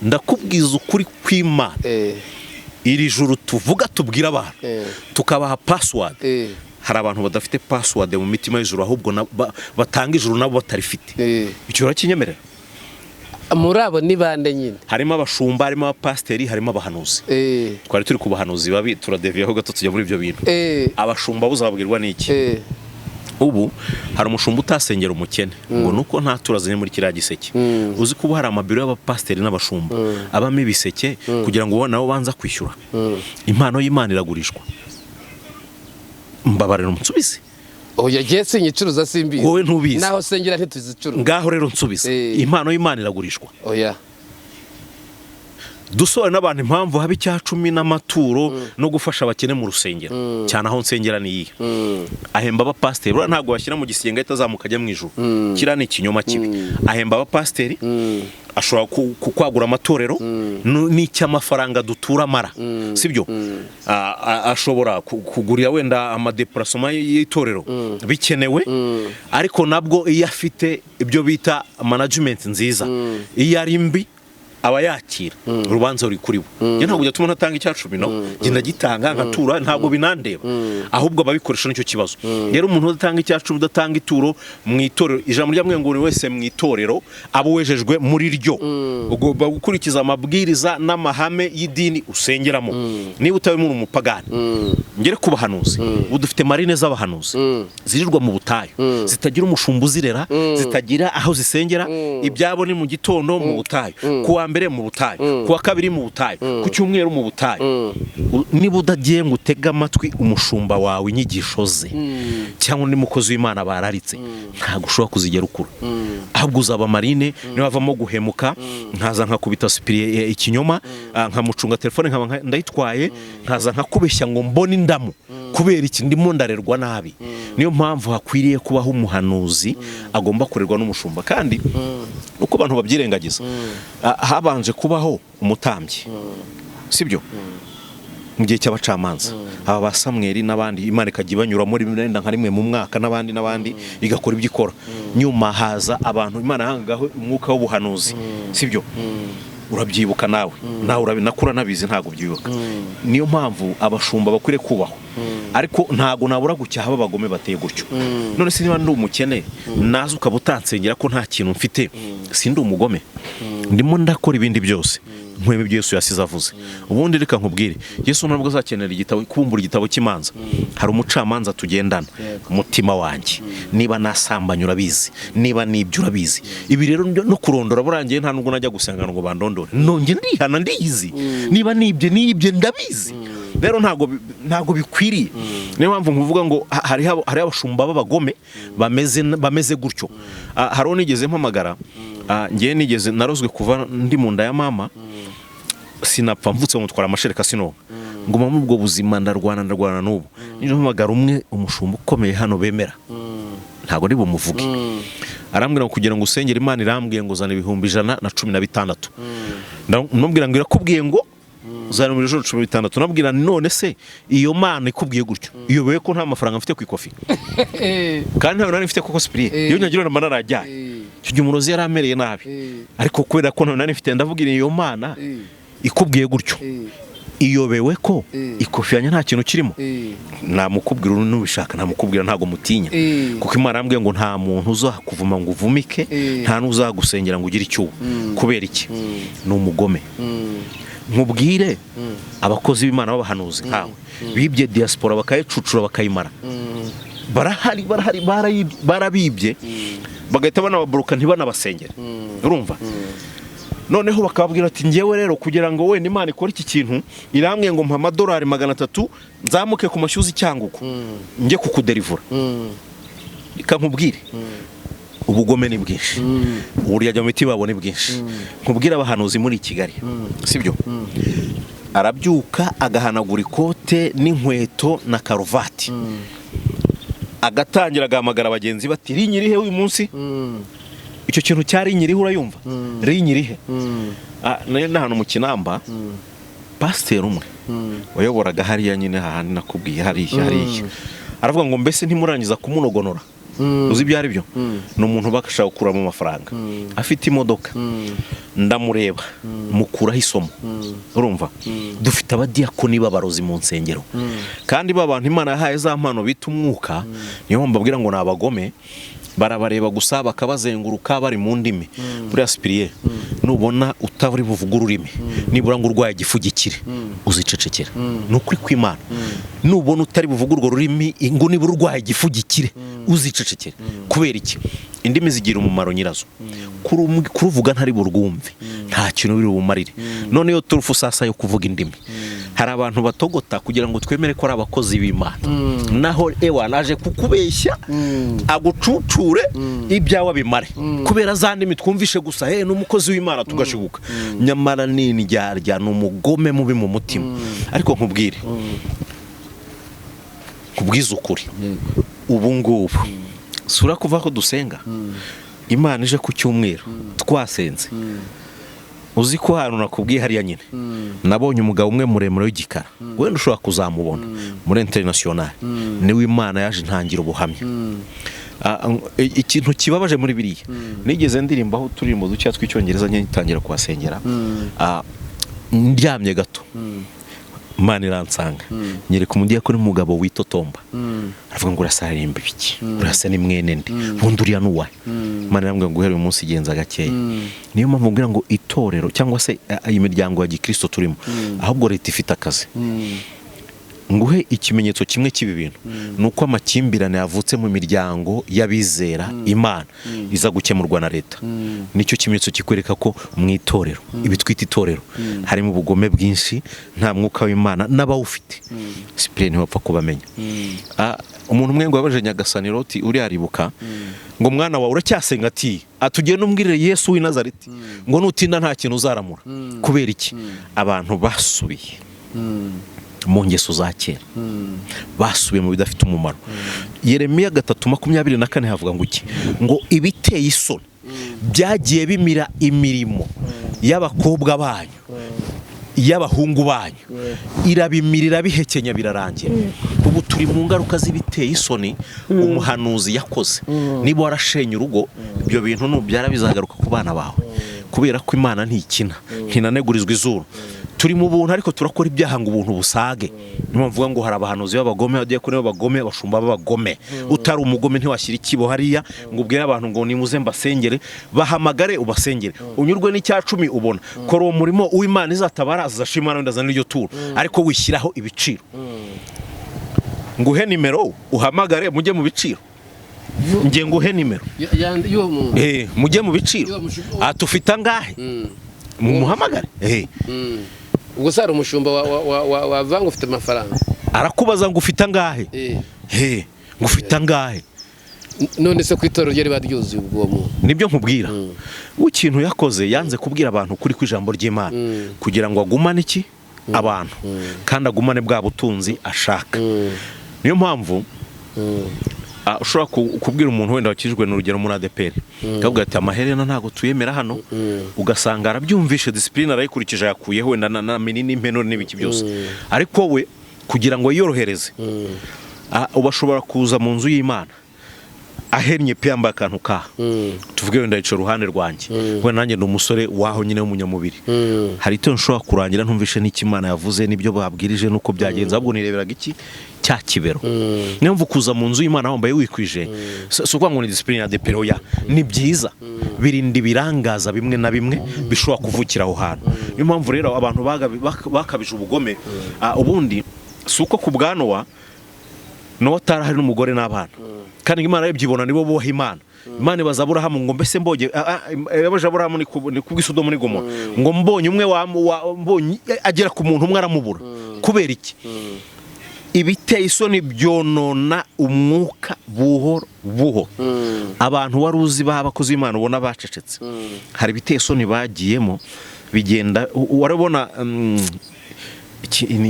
A: Ndakubwiza ukuri kw'Imana, iri juru tuvuga tubwira abantu tukabaha password, hari abantu badafite password mu mitima y'ijuru ahubwo batanga ijuru nabo batarifite icyo urakinyemerera
B: muri abo ni bande nyine
A: harimo abashumba harimo abapasteri harimo abahanuzi twari turi ku bahanuzi babi turadeviyeho gato tujya muri ibyo bintu abashumba buzababwirwa n'iki ubu hari umushumba utasengera umukene ngo nuko nta turazanye muri kiriya giseke uzi ko hari amabiro y'abapasteri n'abashumba abamo ibiseke kugira ngo nabo banza kwishyura impano y'Imana iragurishwa mbabarira umusubize
B: oya gese nyicuruza simbizi
A: wowe ntubizi
B: naho sengera ntituzicuruza
A: ngaho rero nsubize impano y'Imana iragurishwa
B: oya
A: dusore n'abantu impamvu haba icyacumi n'amaturo no gufasha abakene mu rusengero cyane aho nsengera niyihe ahemba abapasteri bura ntago bashyira mu gisenga itazamuka ajya mu ijuru kira ni ikinyoma kibi ahemba abapasteri ashobora kukwagura amatorero n'icy'amafaranga dutura mara sibyo ashobora kugurira wenda amadeparasoma y'itorero bikenewe ariko nabwo iyo afite ibyo bita management nziza iyo ari mbi aba yakira urubanza ruri kuri bo nge ntabwo ujya tuma ntatanga icyacumi no genda gitanga nkatura ntabwo binandeba ahubwo ababikoresha nicyo kibazo rero umuntu udatanga icyacumi udatanga ituro mu itorero ijambo ryamwe ngo buri wese mu itorero abo wejejwe muri ryo ugomba gukurikiza amabwiriza n'amahame y'idini usengeramo niba utawe muri umupagani ngere ku bahanuzi ubu dufite marine z'abahanuzi zirirwa mu butayu zitagira umushumba uzirera zitagira aho zisengera ibyabo ni mu gitondo mu butayu kuwa mbere mu butayu kuwa kabiri mu butayu ku cyumweru mu butayu niba udagiye ngo utege amatwi umushumba wawe inyigisho ze cyangwa undi mukozi w'Imana bararitse ntabwo ushobora kuzigera ukura ahubwo uzaba marine niba bavamo guhemuka nkaza nkakubita sipiriye ikinyoma nkamucunga telefone nkaba ndayitwaye nkaza nkakubeshya ngo mbone indamu kubera iki ndimo ndarerwa nabi niyo mpamvu hakwiriye kubaho umuhanuzi agomba kurerwa n'umushumba kandi uko abantu babyirengagiza habanje kubaho umutambyi sibyo mu gihe cy'abacamanza aba ba Samweli n'abandi Imana ikajya ibanyura muri nka rimwe mu mwaka n'abandi igakora ibyo ikora nyuma haza abantu Imana yahangaho umwuka w'ubuhanuzi sibyo urabyibuka nawe urabinakura nabizi ntago byibuka niyo mpamvu abashumba bakwiriye kubaho ariko ntago nabura gucyaha abagome bateye gutyo none se niba ndi umukene nazo ukabutansengera ko nta kintu mfite sindi umugome ndimo ndakora ibindi byose nk'uko Yesu yasize avuze ubundi reka nkubwire Yesu ntabwo azakenera igitabo kubumbura igitabo cy'imanza hari umucamanza tugendana umutima wanjye niba nasambanye urabizi niba nibyo urabizi ibi rero no kurondora burangiye nta nubwo najya gusenga ngo bandondore nonge ndihana ndiyizi niba nibye ndabizi rero ntago bikwiriye niyo mpamvu nkuvuga ngo hari abashumba b'abagome bameze gutyo hariho nigeze mpamagara ngiye nigeze narozwe kuva ndi mu nda ya mama sinapfa mvutse mutwara amashereka sino nguma mu bwo buzima ndarwana n'ubu niyo mpamagara umwe umushumba ukomeye hano bemera ntago ndi bumuvuge arambwira ngo kugira ngo usengere Imana irambwiye ngo zana 116 nambwira ngo irakubwiye ngo uzana 116 nabwira none se iyo Mana ikubwiye gutyo iyoboye ko nta mafaranga mfite ku ikofi kandi nta nari mfite koko sipiriye iyo nyagira na Mana rajyaye icyo gihe umurozi yaramereye nabi ariko kubera ko nari mfite ndavugira iyo Mana ikubwiye gutyo iyobewe ko ikofi yanjye nta kintu kirimo namukubwira n'ubishaka namukubwira ntago mutinya kuko Imana yambwiye ngo nta muntu uzakuvuma ngo uvumike nta n'uzagusengera ngo ugire icyo kubera iki ni umugome nkubwire abakozi b'Imana b'abahanuzi nkawe bibye diaspora bakayicucura bakayimara barabibye bagahita banababruka ntibanabasengera urumva noneho bakababwira ati ngewe rero kugira ngo wenda Imana ikore iki kintu irambwiye ngo mpa amadolari 300 nzamuke ku mashyuzi cyanguko nge kukuderivura ikankubwire ubugome ni bwinshi uburya jya mu miti babone bwinshi nkubwira abahanuzi muri Kigali sibyo arabyuka agahanagura ikote n'inkweto na karuvati agatangira agamagara abagenzi bati rinyirihe uyu munsi icyo kintu cyari nyirihe urayumva rinyirihe n'ahantu mu Kinamba pasteur umwe wayoboraga hariya nyine hahandi nakubwiye hariya aravuga ngo mbese ntimurangiza kumunogonora uzi ibyo ari byo ni umuntu bakashaka gukuramo amafaranga afite imodoka ndamureba mukuraho isomo urumva dufite abadiyakoni b'abarozi mu nsengero kandi b'abantu Imana yahaye za mpano bita umwuka niyo mbabwira ngo nabagome barabareba gusa bakabazenguruka bari mu ndimi buriya Sipiriye nubona utari buvuga ururimi nibura ngo urwaye igifugikire uzicecekera nukuri kw'Imana nubona utari buvuga urwo rurimi ngo nibura urwaye igifugikire uzicecekera kubera iki indimi zigira umumaro nyirazo kuruvuga ntari burwumve nta kintu biri bumarire none yo turufu sasa yo kuvuga indimi hari abantu batogota kugira ngo twemere ko ari abakozi b'Imana naho ewa naje kukubeshya agucucure ibyawe bimare kubera za ndimi twumvishe gusa n'umukozi w'Imana tugashiguka nyamara nini ryarya n'umugome mubi mu mutima ariko nkubwire kubwiza ukuri ubu ngubu sura kuva ko dusenga Imana ije ku cyumweru twasenze uzi ko hano nakubwiye hariya nyine nabonye umugabo umwe muremure w'igikara wenda ushobora kuzamubona muri international niwe Imana yaje ntangira ubuhamya ikintu kibabaje muri biriya nigeze ndirimbaho turirimbo ducya tw'icyongereza nyitangira kuhasengera ndyamye gato Imana iransanga nyereka umudiyakoni umugabo witotomba aravuga ngo urasaririmba ibiki urasa ni mwene ndi bundi uriya nuwahe Imana irambwira ngo uhereye umunsi igenza gakeya niyo mpamvu mbwira ngo itorero cyangwa se imiryango ya gikristo turimo ahubwo leta ifite akazi nguhe ikimenyetso kimwe cy'ibi bintu nuko amakimbirane yavutse mu miryango y'abizera Imana iza gukemurwa na leta nicyo kimenyetso kikwereka ko mu itorero ibitwita itorero harimo ubugome bwinshi nta mwuka w'Imana n'abawufite Sipiriye ntibapfa kubamenya umuntu umwe ngo yabaje Nyagasaniro ati uri aribuka ngo mwana wawe uracyasenga ati atugende umbwirire Yesu w'i Nazareti ngo nutinda nta kintu uzaramura kubera iki abantu basubiye mu ngeso za kera basubiye mu bidafite umumaro Yeremiya 3:24 havuga ngo iki ngo ibiteye isoni byagiye bimira imirimo y'abakobwa banyu y'abahungu banyu irabimirira bihekenya birarangira ubu turi mu ngaruka z'ibiteye isoni umuhanuzi yakoze niba warashenye urugo ibyo bintu nubyara bizagaruka ku bana bawe kubera ko Imana ntikina ntinanegurizwa izuru turi mu buntu ariko turakora ibyaha ngo ubuntu busage niyo mvuga ngo hari abahanuzi b'abagome abadiyakoni b'abagome abashumba b'abagome utari umugome ntiwashyira ikibo hariya ngo ubwire abantu ngo nimuze mbasengere bahamagare ubasengere unyurwe n'icyacumi ubona kora uwo murimo w'Imana izatabara azashimana ndazana iryo turo ariko wishyiraho ibiciro nguhe nimero uhamagare mujye mu biciro ngiye nguhe nimero mujye mu biciro atufita ngahe muhamagare
B: ubwo sara umushumba wavanga ufite amafaranga
A: arakubaza ngo ufite angahe ngo ufite angahe
B: none se kwitorero rye riba ryuzuye ubwo mu
A: nibyo nkubwira ikintu yakoze yanze kubwira abantu kuri kw'ijambo ry'Imana kugira ngo agumane iki abantu kandi agumane bwa butunzi ashaka niyo mpamvu ushobora kubwira umuntu wenda wakijwe n'urugero muri ADPR akavuga ati amaherena ntago tuyemera hano ugasanga arabyumvishe discipline arayikurikije yakuyeho wenda na minini impeno n'ibiki byose ariko we kugira ngo yorohereze ubashobora kuza mu nzu y'Imana ahernye piyamba akantu ka tuvuge wenda yica ruhande rwanjye we nanjye n'umusore waho nyine w'umunyamubiri hari icyo nshobora kurangira ntumvishe n'ikimana yavuze nibyo babwirije nuko byagenze ahubwo nireberaga iki cya kibero niyo mvu kuza mu nzu y'Imana wambaye wikwije so kwa ngo ni discipline ya depero ya ni byiza birindi birangaza bimwe na bimwe bishobora kuvukira aho hantu niyo mpamvu rero abantu bakabije ubugome ubundi suko ku bwanowa no tarahari n'umugore n'abana kandi Imana yabyibona nibo boha Imana Imana ibaza Aburahamu ngo mbese mboge yabaje Aburahamu ni kubw'Isodomu n'Igomora ngo mbonye umwe mbonye agera ku muntu umwe aramubura kubera iki ibiteye isoni byonona umwuka buho abantu waruzi babakoze Imana ubona bacecetse hari biteye isoni bagiyemo bigenda warabona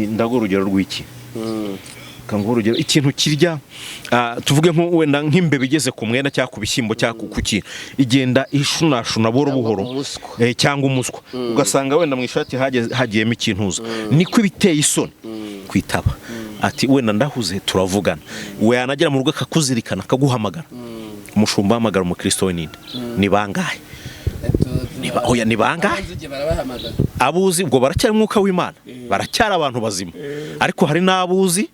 A: ndagurugero rw'iki kangurugero ikintu kirya tuvuge nko wenda nk'imbebe igeze ku mwenda cyangwa ku bishyimbo cyangwa ku kintu igenda ishunashuna buhoro cyangwa umuswa ugasanga wenda mu ishati hagiyemo ikintuza niko ibiteye isoni kwitaba ati wenda ndahuze turavugana we yanagera mu rugo akakuzirikana akaguhamagara umushumba hamagara umukristo we ninde ni bangahe oya ni bangahe abuzi ubwo baracyari mwuka w'Imana baracyari abantu bazima ariko hari n'abuzi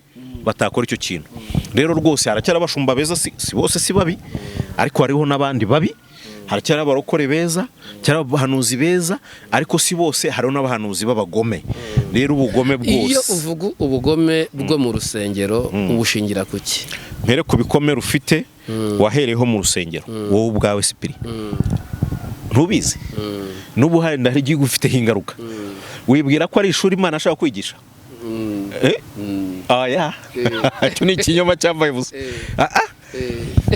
A: batakora icyo kintu rero rwose haracyari abashumba beza si bose si babi ariko hariho n'abandi babi haracyari abarokore beza cyari abahanuzi beza ariko si bose hariho n'abahanuzi b'abagome rero ubugome bwose
B: iyo uvuga ubugome bwo mu rusengero ubushingira kuki
A: mpere ku bikomere ufite wahereyeho mu rusengero wowe ubwawe sipiri ntubizi n'ubu hari ndagiye ufiteho ingaruka wibwira ko ari ishuri Imana ashaka kwigisha aya cyo ni ikinyoma cyambaye busa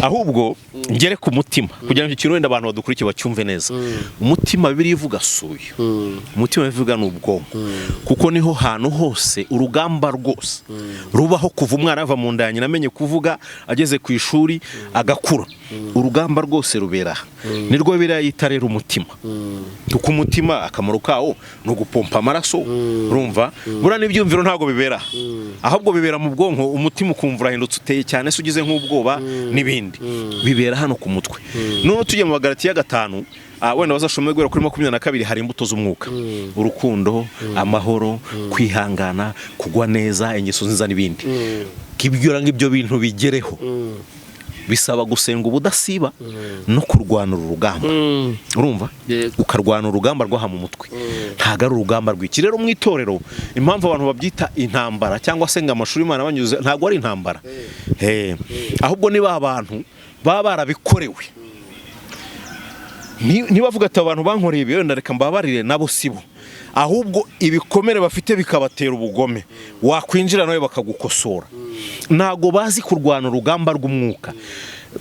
A: ahubwo ngere ku mutima kugira ngo ikintu wenda abantu badukurikiye bacyumve neza umutima bibiri ivuga suyo umutima bivuga n'ubwonko kuko niho hantu hose urugamba rwose rubaho kuva umwana ava mu nda nyina amenye kuvuga ageze ku ishuri agakura urugamba rwose rubera nirwo birayita rero umutima kuko umutima akamaro kawo no gupompa amaraso urumva bura n'ibyumviro ntago bibera ahubwo bibera mu bwonko umutima ukumva urahindutse uteye cyane se ugize nk'ubwoba n'ibindi bibera hano ku mutwe none tujye mu Bagalatiya 5 wenda bazashomwe gwera kuri 22 hari imbuto z'umwuka urukundo amahoro kwihangana kugwa neza ingeso nziza n'ibindi kibyo ngibyo bintu bigereho bisaba gusenga ubudasiba no kurwana urugamba urumva ukarwana urugamba rwo mu mutwe ntaga ari urugamba rw'iki rero mu itorero impamvu abantu babyita intambara cyangwa se ngo amashuri Imana banyuze ntago ari intambara ahubwo niba abantu baba barabikorewe nibavuga ati abantu bankoreye ibyo ndareka mbabarire nabo sibo ahubwo ibikomere bafite bikabatera ubugome wakwinjira nawe bakagukosora ntago bazi kurwana urugamba rw'umwuka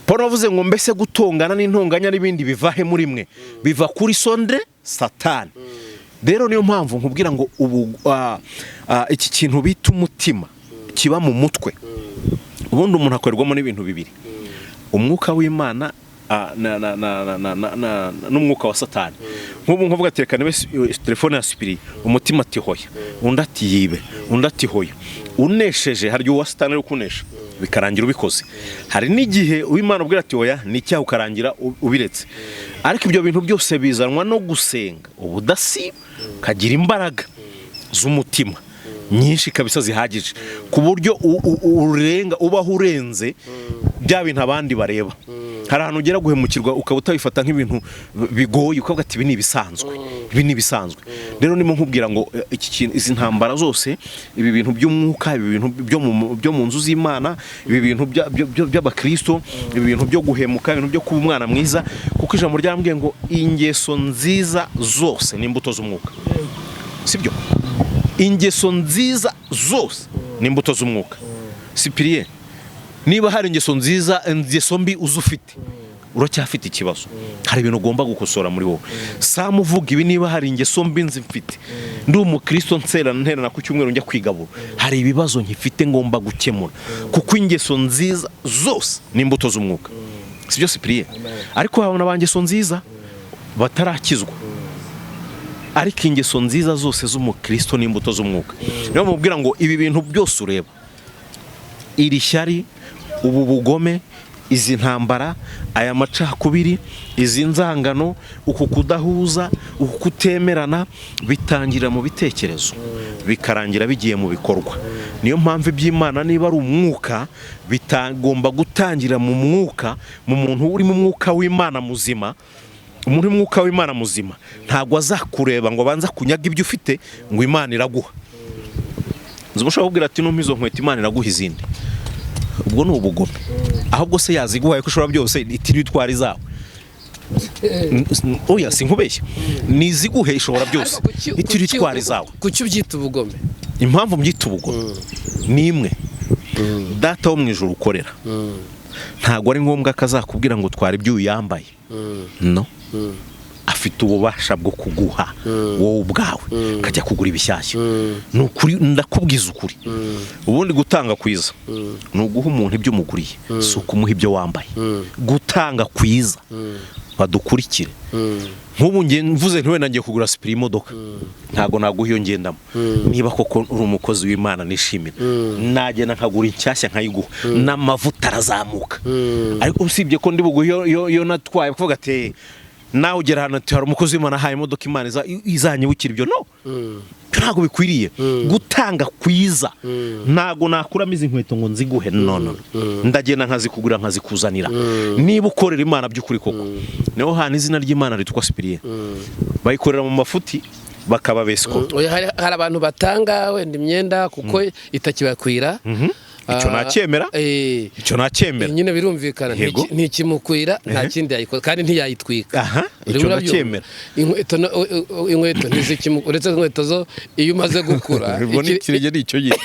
A: Paul avuze ngo mbese gutongana n'intonganya n'ibindi bivahe muri mwe biva kuri sondre satani rero niyo mpamvu nkubwira ngo ubu iki kintu bita umutima kiba mu mutwe ubundi umuntu akorerwamo n'ibintu bibiri umwuka w'Imana n'umwuka wa satani nk'ubu nkuvuga ati reka nibe telefone ya sipiri umutima ati hoya undi ati yibe undi ati hoya unesheje hari uwa satani ari kunesha bikarangira ubikoze hari n'igihe uw'Imana ubwira ati hoya n'icyaha ukarangira ubiretse ariko ibyo bintu byose bizanwa no gusenga ubudasiba kagira imbaraga z'umutima nyinshi kabisa zihagije ku buryo urenga ubaho urenze bya bintu abandi bareba hari ahantu ugera guhemukirwa ukaba utabifata nk'ibintu bigoye ukavuga ati ibi ni ibisanzwe rero nimo nkubwira ngo iki kintu izi ntambara zose ibi bintu by'umwuka ibi bintu byo mu nzu z'Imana ibi bintu by'abakristo ibi bintu byo guhemuka ibintu byo kuba umwana mwiza kuko ijambo ryambwiye ngo ingeso nziza zose ni imbuto z'umwuka sibyo ingeso nziza zose ni imbuto z'umwuka Cyprien niba hari ingeso nziza ingeso mbi uzufite uracyafite ikibazo hari ibintu ugomba gukosora muri wowe samuvuga ibi niba hari ingeso mbi nzifite ndi umukristo nterana ku cyumweru njya kwigabura hari ibibazo nkifite ngomba gukemura kuko ingeso nziza zose ni imbuto z'umwuka sibyo Cyprien ariko habona abangeso nziza batarakizwa ariko ingeso nziza zose z'umukristo ni imbuto z'umwuka niyo mubwira ngo ibi bintu byose ureba iri shyari ubu bugome izi ntambara aya macakubiri izi nzangano uku kudahuza uku kutemerana bitangira mu bitekerezo bikarangira bigiye mu bikorwa niyo mpamvu iby'Imana niba ari umwuka bitagomba gutangira mu mwuka mu muntu uri mu mwuka w'Imana muzima umuntu w'umwuka w'Imana muzima ntago azakureba ngo banza kunyaga ibyo ufite ngo Imana iraguha nzubasha kubwira ati no mpizo nkweto Imana iraguha izindi ubwo ni ubugome ahubwo se yaziguhaye ko ushobora byose itiri twari zawe oya sinkubeshye niziguhe ishobora byose itiri twari zawe
B: kuki ubyita ubugome
A: impamvu mbyita ubugome ni imwe data wo mu ijuru ukorera ntago ari ngombwa kazakubwira ngo twari ibyo uyambaye no afite ububasha bwo kuguha wowe ubwawe kajya kugura ibishyashya. Nukuri ndakubwiza ukuri. Ubundi gutanga kwiza nuguha umuntu ibyo umuguriye, si ukumuha ibyo wambaye. Gutanga kwiza badukurikire. Nk'ubu ngiye mvuze ntiwe nangiye kugura sipiri imodoka, ntago naguha iyo ngendamo. Niba koko uri umukozi w'Imana nishimira, nagenda nkagura inshyashya nkayiguha, n'amavuta arazamuka. Ariko usibye ko ndi buguha iyo natwaye kuvuga ati nawe ugera hano hari umukozi w'Imana ahaye imodoka Imana izanyibukira ibyo, no, ntago bikwiriye. Gutanga kwiza ntago nakuramo izi nkweto ngo nziguhe, no, ndagenda nkazikugura nkazikuzanira. Niba ukorera Imana by'ukuri koko, niho hana izina ry'Imana ritwa Sipiriye, bayikorera mu mafuti bakaba besko.
B: Hari abantu batanga wenda imyenda kuko itakibakwira.
A: Icyo nacyemera
B: nyine birumvikana, ntikimukwira, nta kindi yayikoze kandi ntiyayitwika.
A: Icyo nacyemera.
B: Inkweto ntizikimukura, uretse inkweto zo iyo umaze gukura.
A: Ikirenge ni icyo nyine.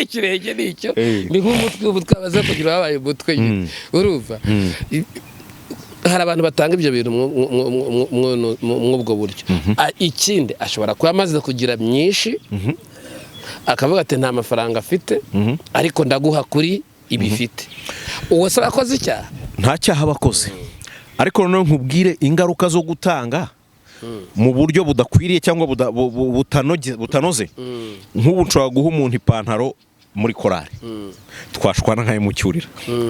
B: Ikirenge ni icyo, ni nk'umutwe ubu twabaze kugira wabaye umutwe nyine, urumva. Hari abantu batanga ibyo bintu mw'ubwo buryo. Ikindi ashobora kuba amaze kugira myinshi, akavuga ati nta mafaranga afite, ariko ndaguha kuri ibifite. Uwo se akoze icyaha?
A: Nta cyaha abakoze. Ariko noneho nkubwire ingaruka zo gutanga mu buryo budakwiriye cyangwa butanoze. Nk'ubu nshobora guha umuntu ipantaro muri korari, twashwana nkayimucyurira,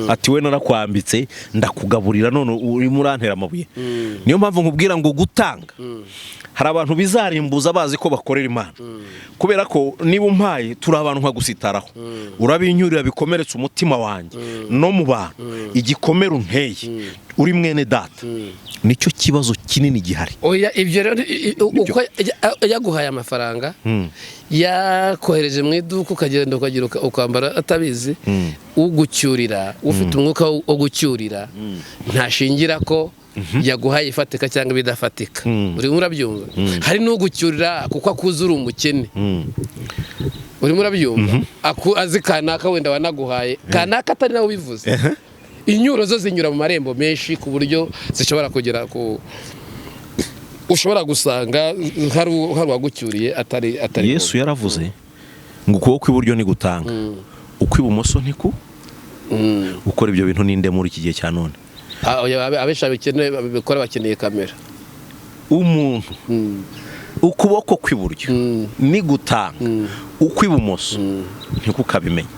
A: ati we narakwambitse ndakugaburira none urimo urantera amabuye. Niyo mpamvu nkubwira ngo gutanga, hari abantu bizarimbuza bazi ko bakorera Imana, kubera ko niba umpaye turi abantu nkagusitaraho, urabinyurira bikomeretse umutima wanjye no mu bantu, igikomere unteye uri mwene data. Nicyo kibazo kinini gihari.
B: Oya, ibyo rero uko yaguhaye amafaranga, yakohereje mu iduka ukagenda ukagira ukambara atabizi, ugucyurira, ufite umwuka wo gucyurira, ntashingira ko yaguhaye ifatika cyangwa ibidafatika. Urimo urabyumva? Hari n'ugucyurira kuko akuzura umukene. Urimo urabyumva? Azi kanaka wenda wanaguhaye, kanaka atari nawe ubivuze. Inyuro zo zinyura mu marembo menshi ku buryo zishobora kugera ku ushobora gusanga hari wagucyuriye atari.
A: Yesu yaravuze ngo ukuboko kw'iburyo ni gutanga, ukw'ibumoso ntiku ukora ibyo bintu ninde muri iki gihe cya none.
B: Abesha bikeneye babikora, bakeneye kamera.
A: Umuntu ukuboko kw'iburyo ni gutanga, ukw'ibumoso ntikukabimenye.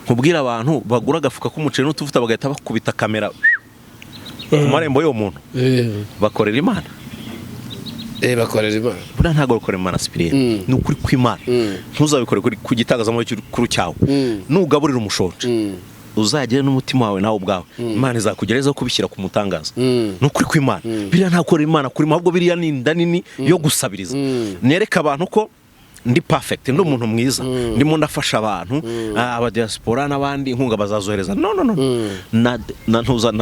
A: Nkubwira abantu bagura agafuka k'umuceri n'utuvuta bagahita bakubita kamera ku marembo y'uwo muntu, bakorera Imana.
B: Bakorera Imana.
A: Buriya ntabwo bakorera Imana Sipiriye, ni ukuri kw'Imana. Ntuzabikore ku gitangazamakuru cyawe. Nugaburira umushonje, uzagire n'umutima wawe nawe ubwawe, Imana izakugereza kubishyira ku mutangaza. No kuri kw'Imana. Biriya ntakorera Imana kuri, ahubwo biriya ni inda nini yo gusabiriza. Nereka abantu ko ndi perfect, ndi umuntu mwiza, ndimo ndafasha abantu, aba diaspora n'abandi inkunga bazazohereza. No, nantuza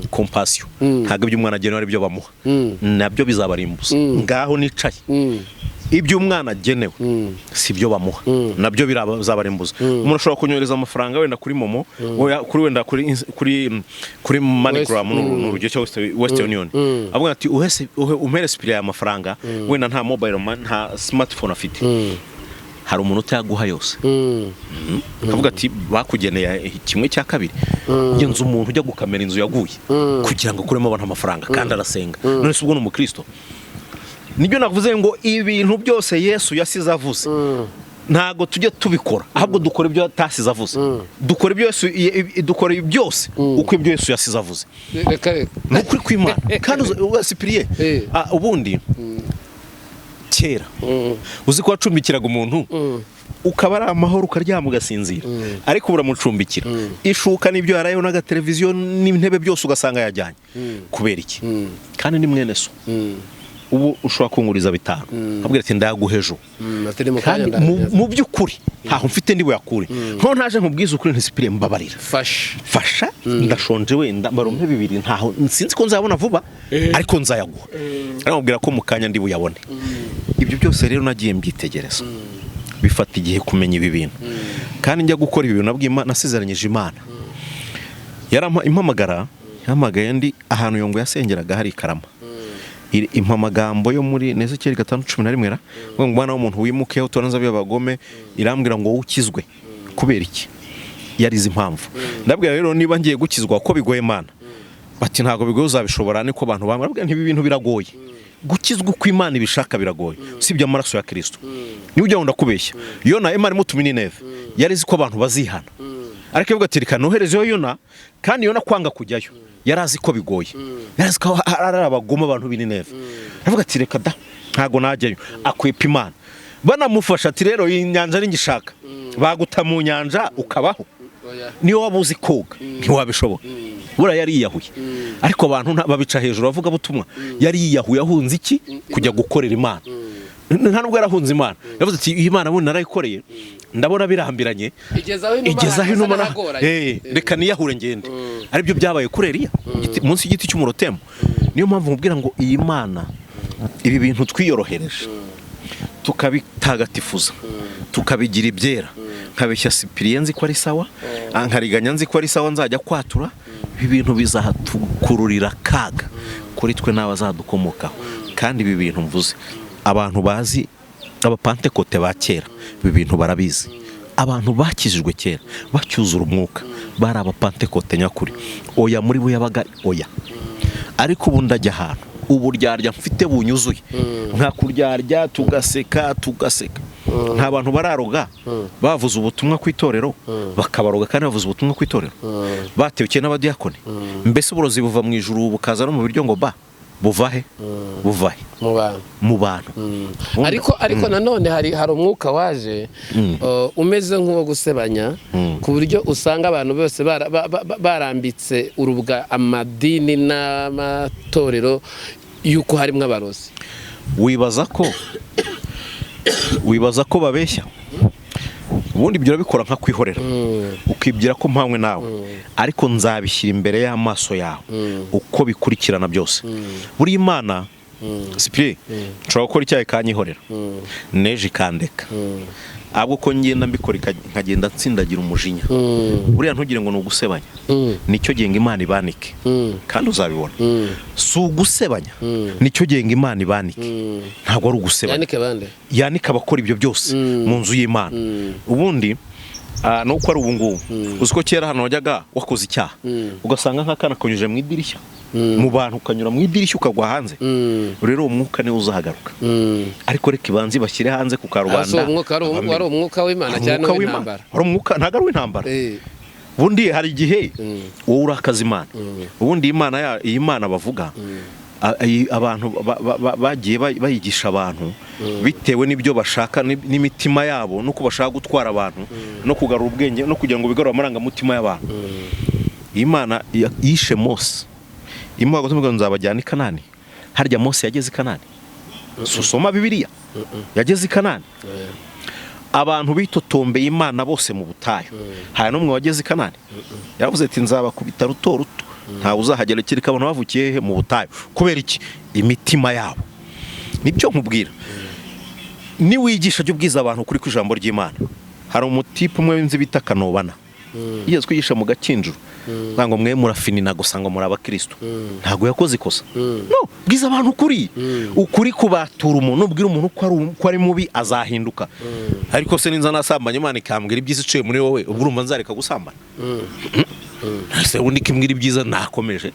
A: compassion. Ntabwo ibyo umwana agenewe ari byo bamuha, nabyo bizabarimbuza. Ngaho nicaye, ibyo umwana agenewe si byo bamuha, nabyo bizabarimbuza. Umuntu ashobora kunyohereza amafaranga wenda kuri Momo, kuri wenda kuri MoneyGram n'urugero cyangwa Western Union, avuga ati umpere Sipiriye amafaranga, wenda nta mobile nta smartphone afite. Hari umuntu utayaguha yose, akavuga ati bakugeneye kimwe cya kabiri. Ngenza umuntu ujya gukamera inzu yaguye kugira ngo akuremo abantu amafaranga kandi arasenga, none se ubwo ni umukristo? Nibyo navuze ngo ibintu byose Yesu yasize avuze ntago tujye tubikora, ahubwo dukora ibyo atasize avuze. Dukora byose uko ibyo Yesu yasize avuze. Nukuri kw'Imana. Kandi Sipiriye, ubundi kera uzi ko wacumbikiraga umuntu ukaba ari amahoro ukaryama ugasinzira, ariko buramucumbikira ishuka n'ibyo yarayo n'agateleviziyo n'intebe byose ugasanga yajyanye. Kubera iki? Kandi ni mwene so. Ubu ushobora kunguriza 5, abwira ati ndaguhejo, kandi mu by'ukuri ntaho mfite ndi buyakure. Nko ntaje nkubwiza ukuri, Sipiriye mbabarira, fasha ndashonje wenda barumpe 2, ntaho sinzi ko nzabona vuba, ariko nzayaguha. Aramubwira ko mukanya ndi buyabone. Ibyo byose rero nagiye mbyitegereza, bifata igihe kumenya ibi bintu. Kandi njya gukora ibi bintu nabwiye nasezeranyije Imana. Impamagara, yahamagaye ndi ahantu Yongwe yasengeraga hari Karama. impamagambo yo muri Nezekeri 5:11 ngo umwana w'umuntu wimukeho turanza by'abagome irambwira ngo ukizwe kubera iki yarize impamvu ndabwira rero niba ngiye gukizwa ko bigoye Imana bati ntago bigoye uzabishobora niko abantu bambwira ntibi bintu biragoye gukizwa uko Imana ibishaka biragoye usibye amaraso ya Kristo ni ujya wunda kubeshya Yona Imana imutuma Nineve yarizi ko abantu bazihana ariko ivuga ati reka nohereze Yona kandi Yona kwanga kujyayo yarazi ko bigoye yarazi ko ari abagoma abantu b'Nineve avuga ati reka da ntago najyayo akwepa Imana banamufasha ati rero inyanja ari ngishaka baguta mu nyanja ukabaho niyo wabuzi koga ntiwabishobora bura yari yiyahuye ariko abantu babica hejuru bavuga butumwa yari yiyahuye ahunze iki kujya gukorera Imana nta nubwo yarahunze Imana yavuze ati Imana bundi narayikoreye ndabona birambiranye igezaho inuma reka niyahure ngende aribyo byabaye kuri Eliya munsi y'igiti cy'umurotemo niyo mpamvu mubwira ngo iyi Mana ibi bintu twiyorohereje tukabitagatifuza tukabigira ibyera nkabeshya Cyprien nzi ko ari sawa nkariganya nzi ko ari sawa nzajya kwatura ibi bintu bizatukururira kaga kuri twe n'abazadukomokaho kandi ibi bintu mvuze abantu bazi abapantekote ba kera ibi bintu barabizi abantu bakijijwe kera bacyuzura umwuka bari abapantekote nyakuri oya muri bo yabaga oya ariko ubu ndajya ahantu uburyarya mfite bunyuzuye nka kuryarya tugaseka nta bantu bararoga bavuze ubutumwa ku itorero bakabaroga kandi bavuze ubutumwa ku itorero batewukiye n'abadiyakoni mbese uburozi buva mu ijuru bukaza no mu biryo ngo buvahe mu bantu
B: ariko nanone hari umwuka waje umeze nk'uwo gusebanya ku buryo usanga abantu bose barambitse urubwa amadini n'amatorero yuko harimo abarozi
A: wibaza ko babeshya ubundi ibyo bikora nka kwihorera ukibwira ko mpamwe nawe ariko nzabishyira imbere y'amaso yawe uko bikurikirana byose buri Imana Cyprien nshobora gukora icyayi kanyihorera neje ikandeka ahubwo ko ngenda mbikora nkagenda nsindagira umujinya buriya ntugire ngo ni ugusebanya nicyo genga Imana ibanike kandi uzabibona si ugusebanya nicyo genga Imana ibanike ntabwo ari ugusebanya yanika abakora ibyo byose mu nzu y'Imana ubundi nuko ari ubungubu uziko kera hano wajyaga wakoze icyaha ugasanga nk'akana kanyuje mu idirishya mu bantu ukanyura mu idirishya ukagwa hanze rero umwuka niwe uzahagaruka ariko reka ibanze bashyire hanze ku karubanda
B: wari umwuka w'Imana cyane w'intambara
A: wari umwuka ntago ari w'intambara ubundi hari igihe wowe urakaza Imana ubundi iyi Imana bavuga abantu bagiye bayigisha abantu bitewe n'ibyo bashaka n'imitima yabo nuko bashaka gutwara abantu no kugarura ubwenge no kugira ngo bigarure amarangamutima y'abantu Imana yishe Mose imuha gutumira nzabajyana i Kanani harya Mose yageze i Kanani susoma Bibiliya yageze i Kanani abantu bitotombeye Imana bose mu butayu hari n'umwe wageze i Kanani yavuze ati nzabakubita ruto ruto nta uzahagera kirika abantu bavukiye mu butayu kubera iki imitima yabo nibyo nkubwira ni wigisha cyo bwiza abantu kuri ku ijambo ry'Imana hari umutipe umwe w'inzi bita Kanobana yigeze kwigisha mu Gakinjuru ngo mwe murafinina gusa ngo muri abakristo ntago yakoze ikosa no bwiza abantu ukuri kubatura umuntu ubwira umuntu ko ari mubi azahinduka ariko se ninza nasambanye Imana ikambwira ibyiza iciye muri wowe ubwo urumva nzareka gusambana se undi kimbwira ibyiza nakomeje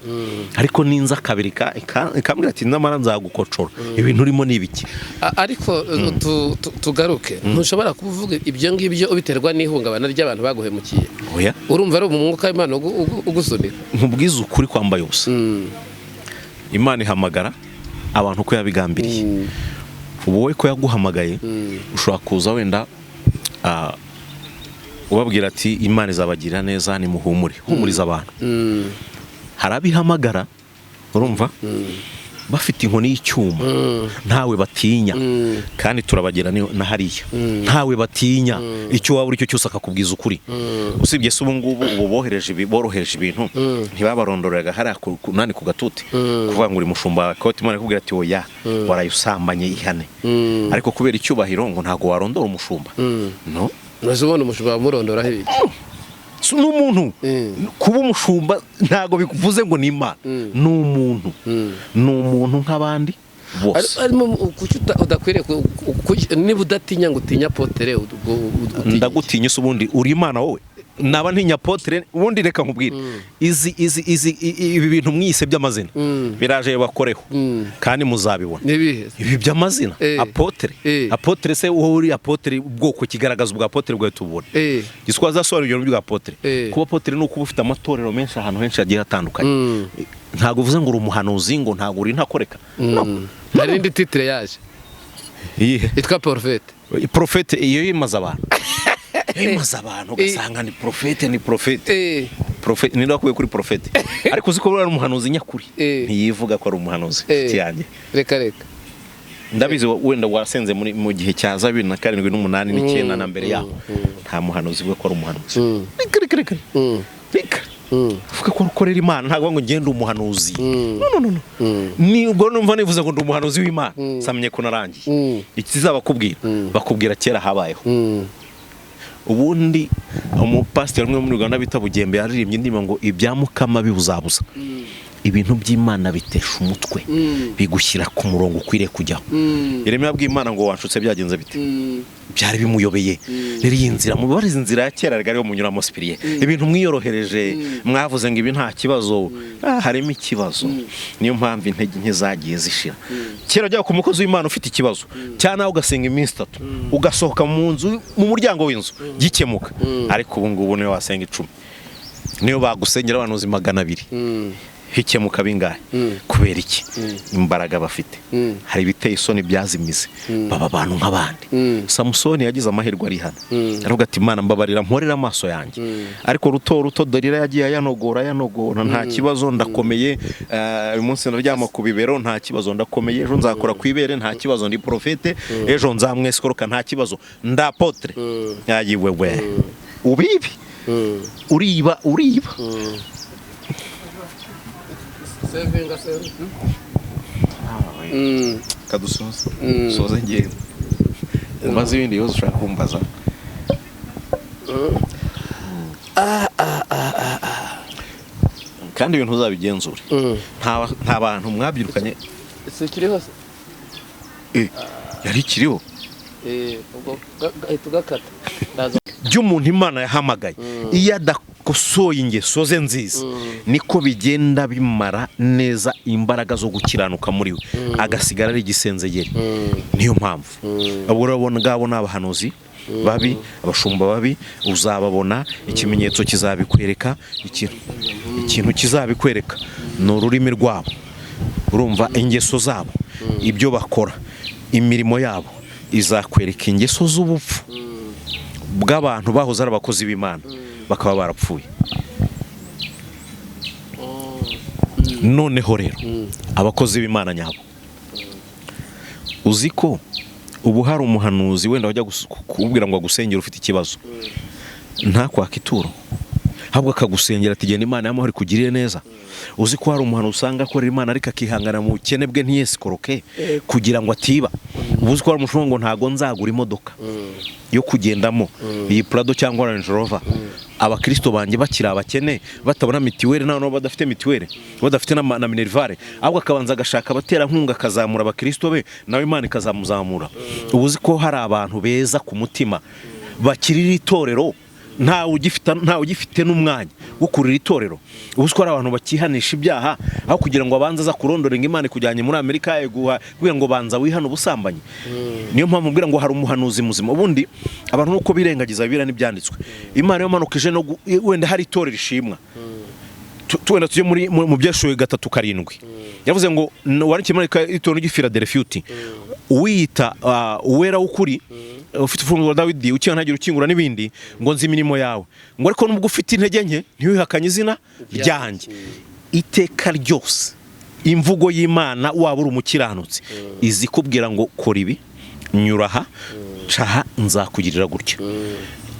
A: ariko ninza kabirika ikambwira ati namara nzagukocora ibintu urimo nibiki
B: ariko tugaruke ntushobora kuvuga ibyo ngibyo ubiterwa n'ihungabana ry'abantu baguhemukiye
A: oya
B: urumva ari umwuka w'Imana ugusunika
A: nkubwiza ukuri kwambaye ubusa Imana ihamagara abantu ko yabigambiriye wowe ko yaguhamagaye ushobora kuza wenda ubabwira ati Imana izabagira neza ni muhumure humuriza abantu harabihamagara urumva bafite inkoni y'icyuma ntawe batinya kandi turabagira na hariya ntawe batinya icyo waba uri cyo cyose akakubwiza ukuri usibye se ubu ngubu borohereje ibintu ntibabarondoreraga hariya kunani ku gatuti kuvuga ngo uri mushumba koti Imana ikubwira ati oya warayusambanye ihane ariko kubera icyubahiro ngo ntago warondora umushumba no
B: nazubona umushumba murondora he
A: n'umuntu kuba umushumba ntago bikuvuze ngo ni Imana n'umuntu nk'abandi bose
B: udakwiriye niba udatinya ngo utinya apotere
A: ndagutinya ubundi uri Imana wowe naba ntinya apotere ubundi reka nkubwire ibi bintu mwise by'amazina biraje bakoreho kandi muzabibona ibi by'amazina apotere se wowe uri apotere ubwoko kigaragaza ubwa apotere bwawe tubona giswaza sora ibyo bwa apotere kuba apotere no kuba ufite amatorero menshi ahantu henshi agiye hatandukanye ntago uvuze ngo uri umuhanuzi ngo ntago uri ntakoreka
B: hari indi titre yaje itwa profete
A: iyo yimaza abantu imaze abantu ugasanga ni profete ni ndakuye kuri profete ariko uziko ari umuhanuzi nyakuri ntiyivuga ko ari umuhanuzi cyane
B: reka
A: ndabizi wenda wasenze mu gihe cya 2007 8 9 na mbere yaho nta muhanuzi bwo ko ari umuhanuzi reka uvuga ko ukorera Imana ntago ngo ngende umuhanuzi no ni ubwo numva nivuze ngo ndi umuhanuzi w'Imana samye ko narangiye ikizabakubwira bakubwira kera habayeho ubundi umupasiteri umwe muri Uganda bita Bugembe yaririmbye indimo ngo ibyamukama bibuzabuza ibintu by'Imana bitesha umutwe bigushyira ku murongo ukwiriye kujyaho Yeremiya bw'Imana ngo wanshutse byagenze bite byari bimuyobeye rero iyi nzira mu barize inzira ya kera rigari yo munyuramo spiriye ibintu mwiyorohereje mwavuze ngo ibi nta kibazo harimo ikibazo niyo mpamvu intege nke zagiye zishira kera jya ku mukozi w'Imana ufite ikibazo cyane ugasenga iminsi 3 ugasohoka mu nzu mu muryango w'inzu gikemuka ariko ubu ngubu niyo wasenga 10 niyo bagusengera abantu 200 hikemuka bingahe kubera iki imbaraga bafite hari biteye isoni byazimize baba abantu nk'abandi Samusoni yagize amahirwe ari hano aravuga ati Imana mbabarira mporera amaso yanjye ariko ruto Dalila yagiye yanogora nta kibazo ndakomeye uyu munsi ndaryama ku bibero nta kibazo ndakomeye ejo nzakora kwibere nta kibazo ndi profete ejo nzamwesikoroka nta kibazo ndapotre yagiwewe ubibi uriba kadusoze ngiye umaze ibindi yose ushaka kumbaza kandi ibintu uzabigenzure nta bantu mwabyirukanye
B: sikiriho
A: yari kiriho
B: ubwo gahita
A: by'umuntu Imana yahamagaye iyo adakosoye ingeso ze nziza niko bigenda bimara neza imbaraga zo gukiranuka muri we agasigara ari igisenzegeri niyo mpamvu abo urabona ngabo n'abahanuzi babi abashumba babi uzababona ikimenyetso kizabikwereka ikintu kizabikwereka ni ururimi rwabo urumva ingeso zabo ibyo bakora imirimo yabo izakwereka ingeso z'ubupfu bw'abantu bahoze ari abakozi b'Imana bakaba barapfuye noneho rero abakozi b'Imana nyabo uziko ubu hari umuhanuzi wenda wajya kubwira ngo agusengera ufite ikibazo nta kwaka ituro ahubwo akagusengera ati genda Imana y'amahoro ikugirire neza uziko hari umuhanuzi usanga akorera Imana ariko akihangana mu bukene bwe ntiyesikoroke kugira ngo atiba ubuzi ko hari umushumba ngo ntago nzagura imodoka yo kugendamo iyi Prado cyangwa Range Rover abakristo banje bakira abakene batabona mitiwere nano badafite mitiwere badafite na minervare ahubwo akabanza agashaka abatera nkunga kazamura abakristo be nawe Imana ikazamuzamura ubuzi ko hari abantu beza ku mutima bakirira itorero ntawe ugifite n'umwanya wo kurira itorero ubuzi ko hari abantu bakihanisha ibyaha aho kugira ngo abanze aza kurondora Imana kujyanye muri Amerika yeguha kugira ngo banza wihana ubusambanyi niyo mpamvu mbwira ngo hari umuhanuzi muzima ubundi abantu nuko birengagiza bibira n'ibyanditswe Imana yamanukije no wenda hari itorero ishimwa tuwenda tuje mu byashoye 3:7 yavuze ngo wandike muri itorero ry'i Philadelphia uwita uwera ukuri ufite ufunguzo Dawidi ukihantagira ukingura n'ibindi ngo nzi imirimo yawe ngo ariko nubwo ufite intege nke ntiwihakanye izina ryanjye iteka ryose imvugo y'Imana wabura umukiranutsi izi kubwira ngo kora ibi nyuraha caha nzakugirira gutya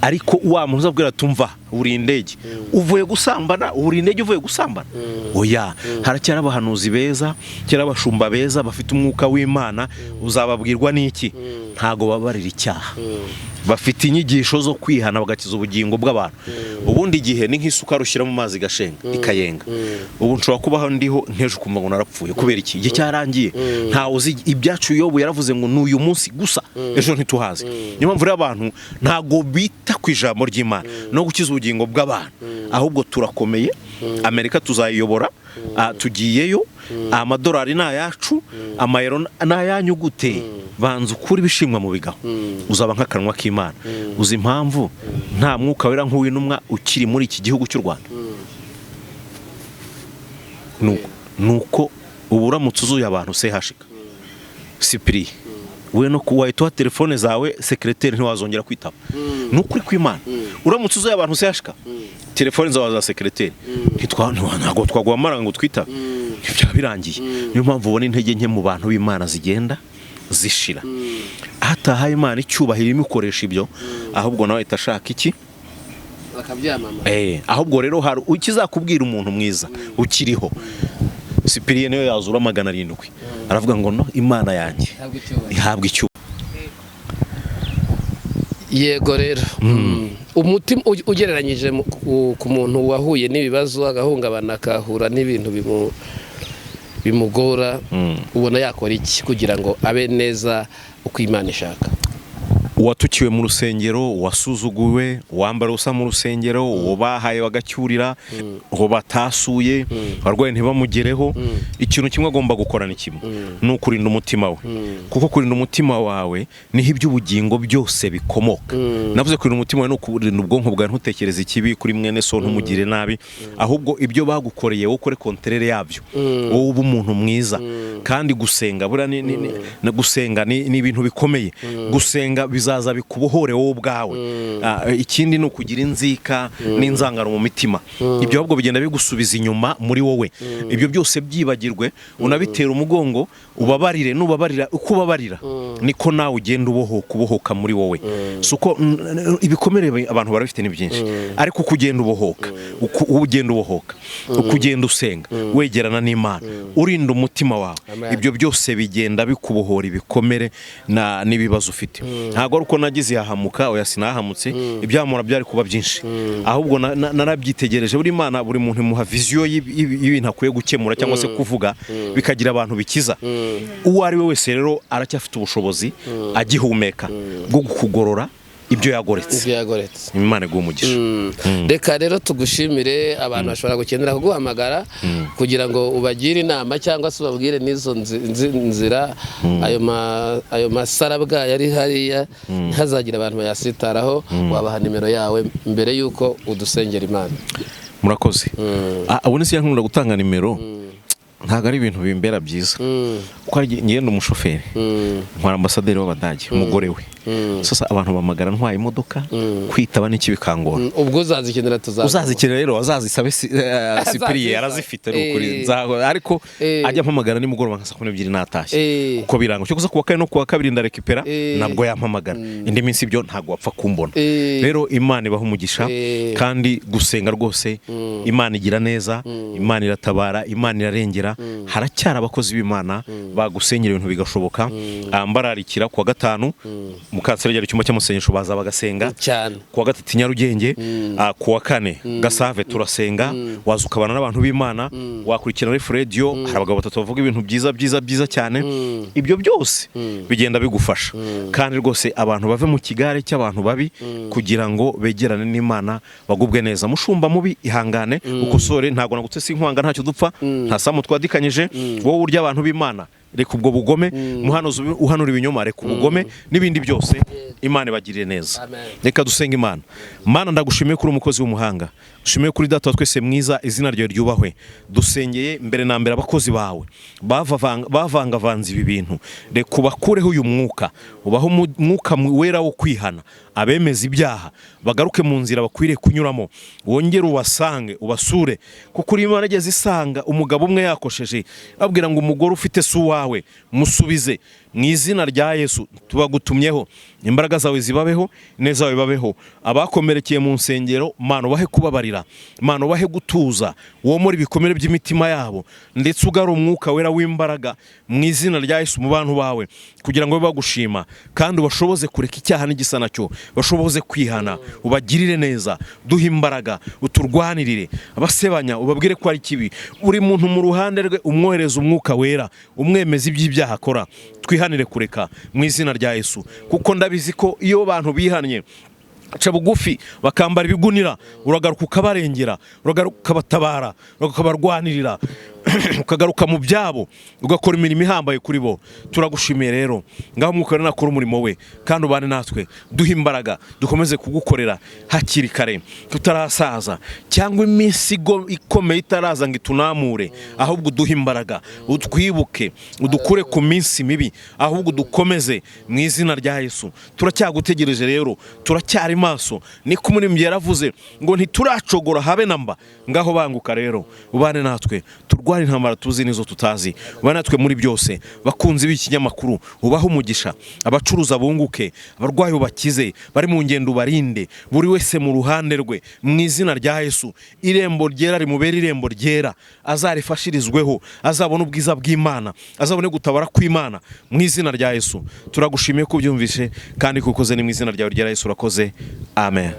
A: ariko wa muntu uzabwira tumva uri indege uvuye gusambana, uri indege uvuye gusambana. Oya, haracyari abahanuzi beza, cyera abashumba beza bafite umwuka w'Imana. Uzababwirwa n'iki? Ntago babarira icyaha, bafite inyigisho zo kwihana bagakiza ubugingo bw'abantu. Ubundi gihe ni nk'isuka rushyira mu mazi gashenga ikayenga. Ubu nshobora kubaho ndiho nteje kumva ngo narapfuye kubera iki? Igihe cyarangiye, nta uzi ibyacu. Yobu yaravuze ngo n'uyu munsi gusa, ejo ntituhazi. Niyo mpamvu rero abantu ntago bita ku ijambo ry'Imana no gukiza ubugingo bw'abantu, ahubwo turakomeye. Amerika tuzayiyobora, tugiyeyo, amadolari ni ayacu, amayero ni ayanyu gute? Banza ukuri bishimwa mu bigaho, uzaba nk'akanwa k'Imana. Uzi impamvu nta mwuka wera nk'uw'intumwa ukiri muri iki gihugu cy'u Rwanda? Nuko ubu uramutse uzuye abantu sehashika Sipiri, we no kuwahita telefone zawe sekreteri ntiwazongera kwitaba. Nukuri kw'Imana, uramutse uzuye abantu sehashika telefone zawe za sekreteri ntabwo twaguhamara ngo twitabe, byaba birangiye. Niyo mpamvu ubona intege nke mu bantu b'Imana zigenda zishira. Hatahaye Imana icyubahiro imukoresha ibyo, ahubwo nawe itashaka iki?
B: Bakabyamama.
A: Ahubwo rero hari ukizakubwira umuntu mwiza ukiriho. Sipiriye niyo yazura 700, aravuga ngo no, Imana yanjye ihabwa icyubahiro.
B: Yego rero, umutima ugereranyije ku muntu wahuye n'ibibazo, agahungabana, akahura n'ibintu bimugora, ubona yakora iki kugira ngo abe neza uko Imana ishaka?
A: Uwatukiwe mu rusengero, wasuzuguwe, wambara usa mu rusengero, uwo bahaye bagacyurira, uwo batasuye, barwaye ntibamugereho, ikintu kimwe agomba gukora ni kimwe, ni ukurinda umutima we. Kuko kurinda umutima wawe niho iby'ubugingo byose bikomoka. Navuze kurinda umutima wawe ni ukurinda ubwonko bwawe, ntutekereze ikibi kuri mwene so, ntumugire nabi, ahubwo ibyo bagukoreye wowe ukore kontrere yabyo, wowe uba umuntu mwiza. Kandi gusenga gusenga ni ibintu bikomeye. Gusenga bizaza bikubohore wowe ubwawe. Ikindi ni ukugira inzika n'inzangano mu mitima, ibyo ahubwo bigenda bigusubiza inyuma muri wowe. Ibyo byose byibagirwe, unabitera umugongo, ubabarire. Nubabarira, uko ubabarira niko nawe ugenda ubohoka muri wowe. Suko ibikomere abantu barafite ni byinshi, ariko kugenda ubohoka, ugenda ubohoka, ukugenda usenga, wegerana n'Imana, urinda umutima wawe, ibyo byose bigenda bikubohora ibikomere n'ibibazo ufite. Ntago ari uko nagize yahamuka, oya sinahamutse, ibyamura byari kuba byinshi, ahubwo narabyitegereje. Buri Imana, buri muntu imuha viziyo y'ibintu akwiye gukemura cyangwa se kuvuga bikagira abantu bikiza. Uwo ari we wese rero aracyafite ubushobozi agihumeka bwo kukugorora ibyo yagoretse. Imana iguhe umugisha.
B: Reka rero tugushimire. Abantu bashobora gukenera kuguhamagara kugira ngo ubagire inama cyangwa se ubabwire n'izo nzira, ayo masarabwa yari hariya, ntazagira abantu bayasitaraho. Wabaha nimero yawe mbere yuko udusengera Imana.
A: Murakoze. Abone se yankunda gutanga nimero, ntago ari ibintu bimbera byiza, kuko ngenda umushoferi, ntwara ambasaderi w'Abadage, umugore we. Sasa abantu bamagara ntwaye imodoka, kwitaba n'iki bikangora.
B: Ubwo uzazikenera
A: uzazikenera rero, azazisabe Sipiriye arazifite ukuri, ariko ajya mpamagara nimugoroba nka 2:00 natashye, kuko biranga cyo kuza kuwa kane no kuwa kabiri ndarekipera, nabwo yampamagara. Indi minsi ibyo ntago wapfa kumbona. Rero Imana ibaha umugisha, kandi gusenga rwose Imana igira neza, Imana iratabara, Imana irarengera. Haracyari abakozi b'Imana bagusenyera ibintu bigashoboka. Mbararikira kuwa gatanu mukansengera icyumba cy'amasengesho, baza bagasenga. Kuwa gatatu Nyarugenge, kuwa kane Gasave turasenga. Waza ukabana n'abantu b'Imana, wakurikirana Radio, hari abagabo batatu bavuga ibintu byiza cyane. Ibyo byose bigenda bigufasha, kandi rwose abantu bave mu kigare cy'abantu babi kugira ngo begerane n'Imana, bagubwe neza. Mushumba mubi, ihangane ukosore, ntago nagutse sinkwanga, ntacyo dupfa, nta samu twadikanyije. Wowe urya abantu b'Imana, reka ubwo bugome, muhanuzi uhanura ibinyoma, reka ubugome n'ibindi byose. Imana ibagirire neza. Reka dusenga Imana. Mana, ndagushimiye kuri umukozi w'umuhanga, dushimiye kuri data twese mwiza, izina ryawe ryubahwe. Dusengeye mbere na mbere abakozi bawe bavangavanze ibi bintu, reka ubakureho uyu mwuka, ubaho umwuka wera wo kwihana. Abemeza ibyaha bagaruke mu nzira bakwiriye kunyuramo, wongere ubasange, ubasure, kuko uri Imana igeze isanga umugabo umwe yakosheje, abwira ngo umugore ufite su wawe musubize. mu izina rya Yesu tubagutumyeho, imbaraga zawe zibabeho, neza zawe babeho. Abakomerekeye mu nsengero, Mana ubahe kubabarira, Mana ubahe gutuza, womora ibikomere by'imitima yabo, ndetse ugara umwuka wera w'imbaraga mu izina rya Yesu mu bantu bawe, kugira ngo bagushima kandi ubashoboze kureka icyaha n'igisa nacyo, bashoboze kwihana, ubagirire neza, duhe imbaraga, uturwanirire abasebanya, ubabwire ko ari kibi. Uri muntu mu ruhande rwe umwohereza umwuka wera, umwemeza iby'ibyaha akora, twihanire kureka mu izina rya Yesu, kuko ndabizi ko iyo abantu bihannye aca bugufi bakambara ibigunira, uragaruka ukabarengera, uragaruka ukabatabara, ukabarwanirira, ukagaruka mu byabo, ugakora imirimo ihambaye kuri bo. Turagushimiye rero, ngaho umwuka wera nakora umurimo we, kandi ubane natwe, duhe imbaraga, dukomeze kugukorera hakiri kare tutarasaza, cyangwa iminsi ikomeye itaraza ngo itunamure, ahubwo duhe imbaraga, utwibuke, udukure ku minsi mibi, ahubwo dukomeze mu izina rya Yesu. Turacyagutegereje rero, turacyari maso, niko umuririmbyi yaravuze ngo ntituracogora habe namba. Ngaho banguka rero, ubane natwe, turware intambara tuzi nizo tutazi, ubane natwe muri byose. Bakunzi b'ikinyamakuru, ubaho umugisha, abacuruza bunguke, abarwayi ubakize, bari mu ngendo ubarinde, buri wese mu ruhande rwe mu izina rya Yesu. Irembo ryera rimubera irembo ryera, azarifashirizweho, azabona ubwiza bw'Imana, azabone gutabara kw'Imana mu izina rya Yesu. Turagushimiye ko byumvishe kandi kukoze, ni mu izina ryawe rya Yesu urakoze. Amen.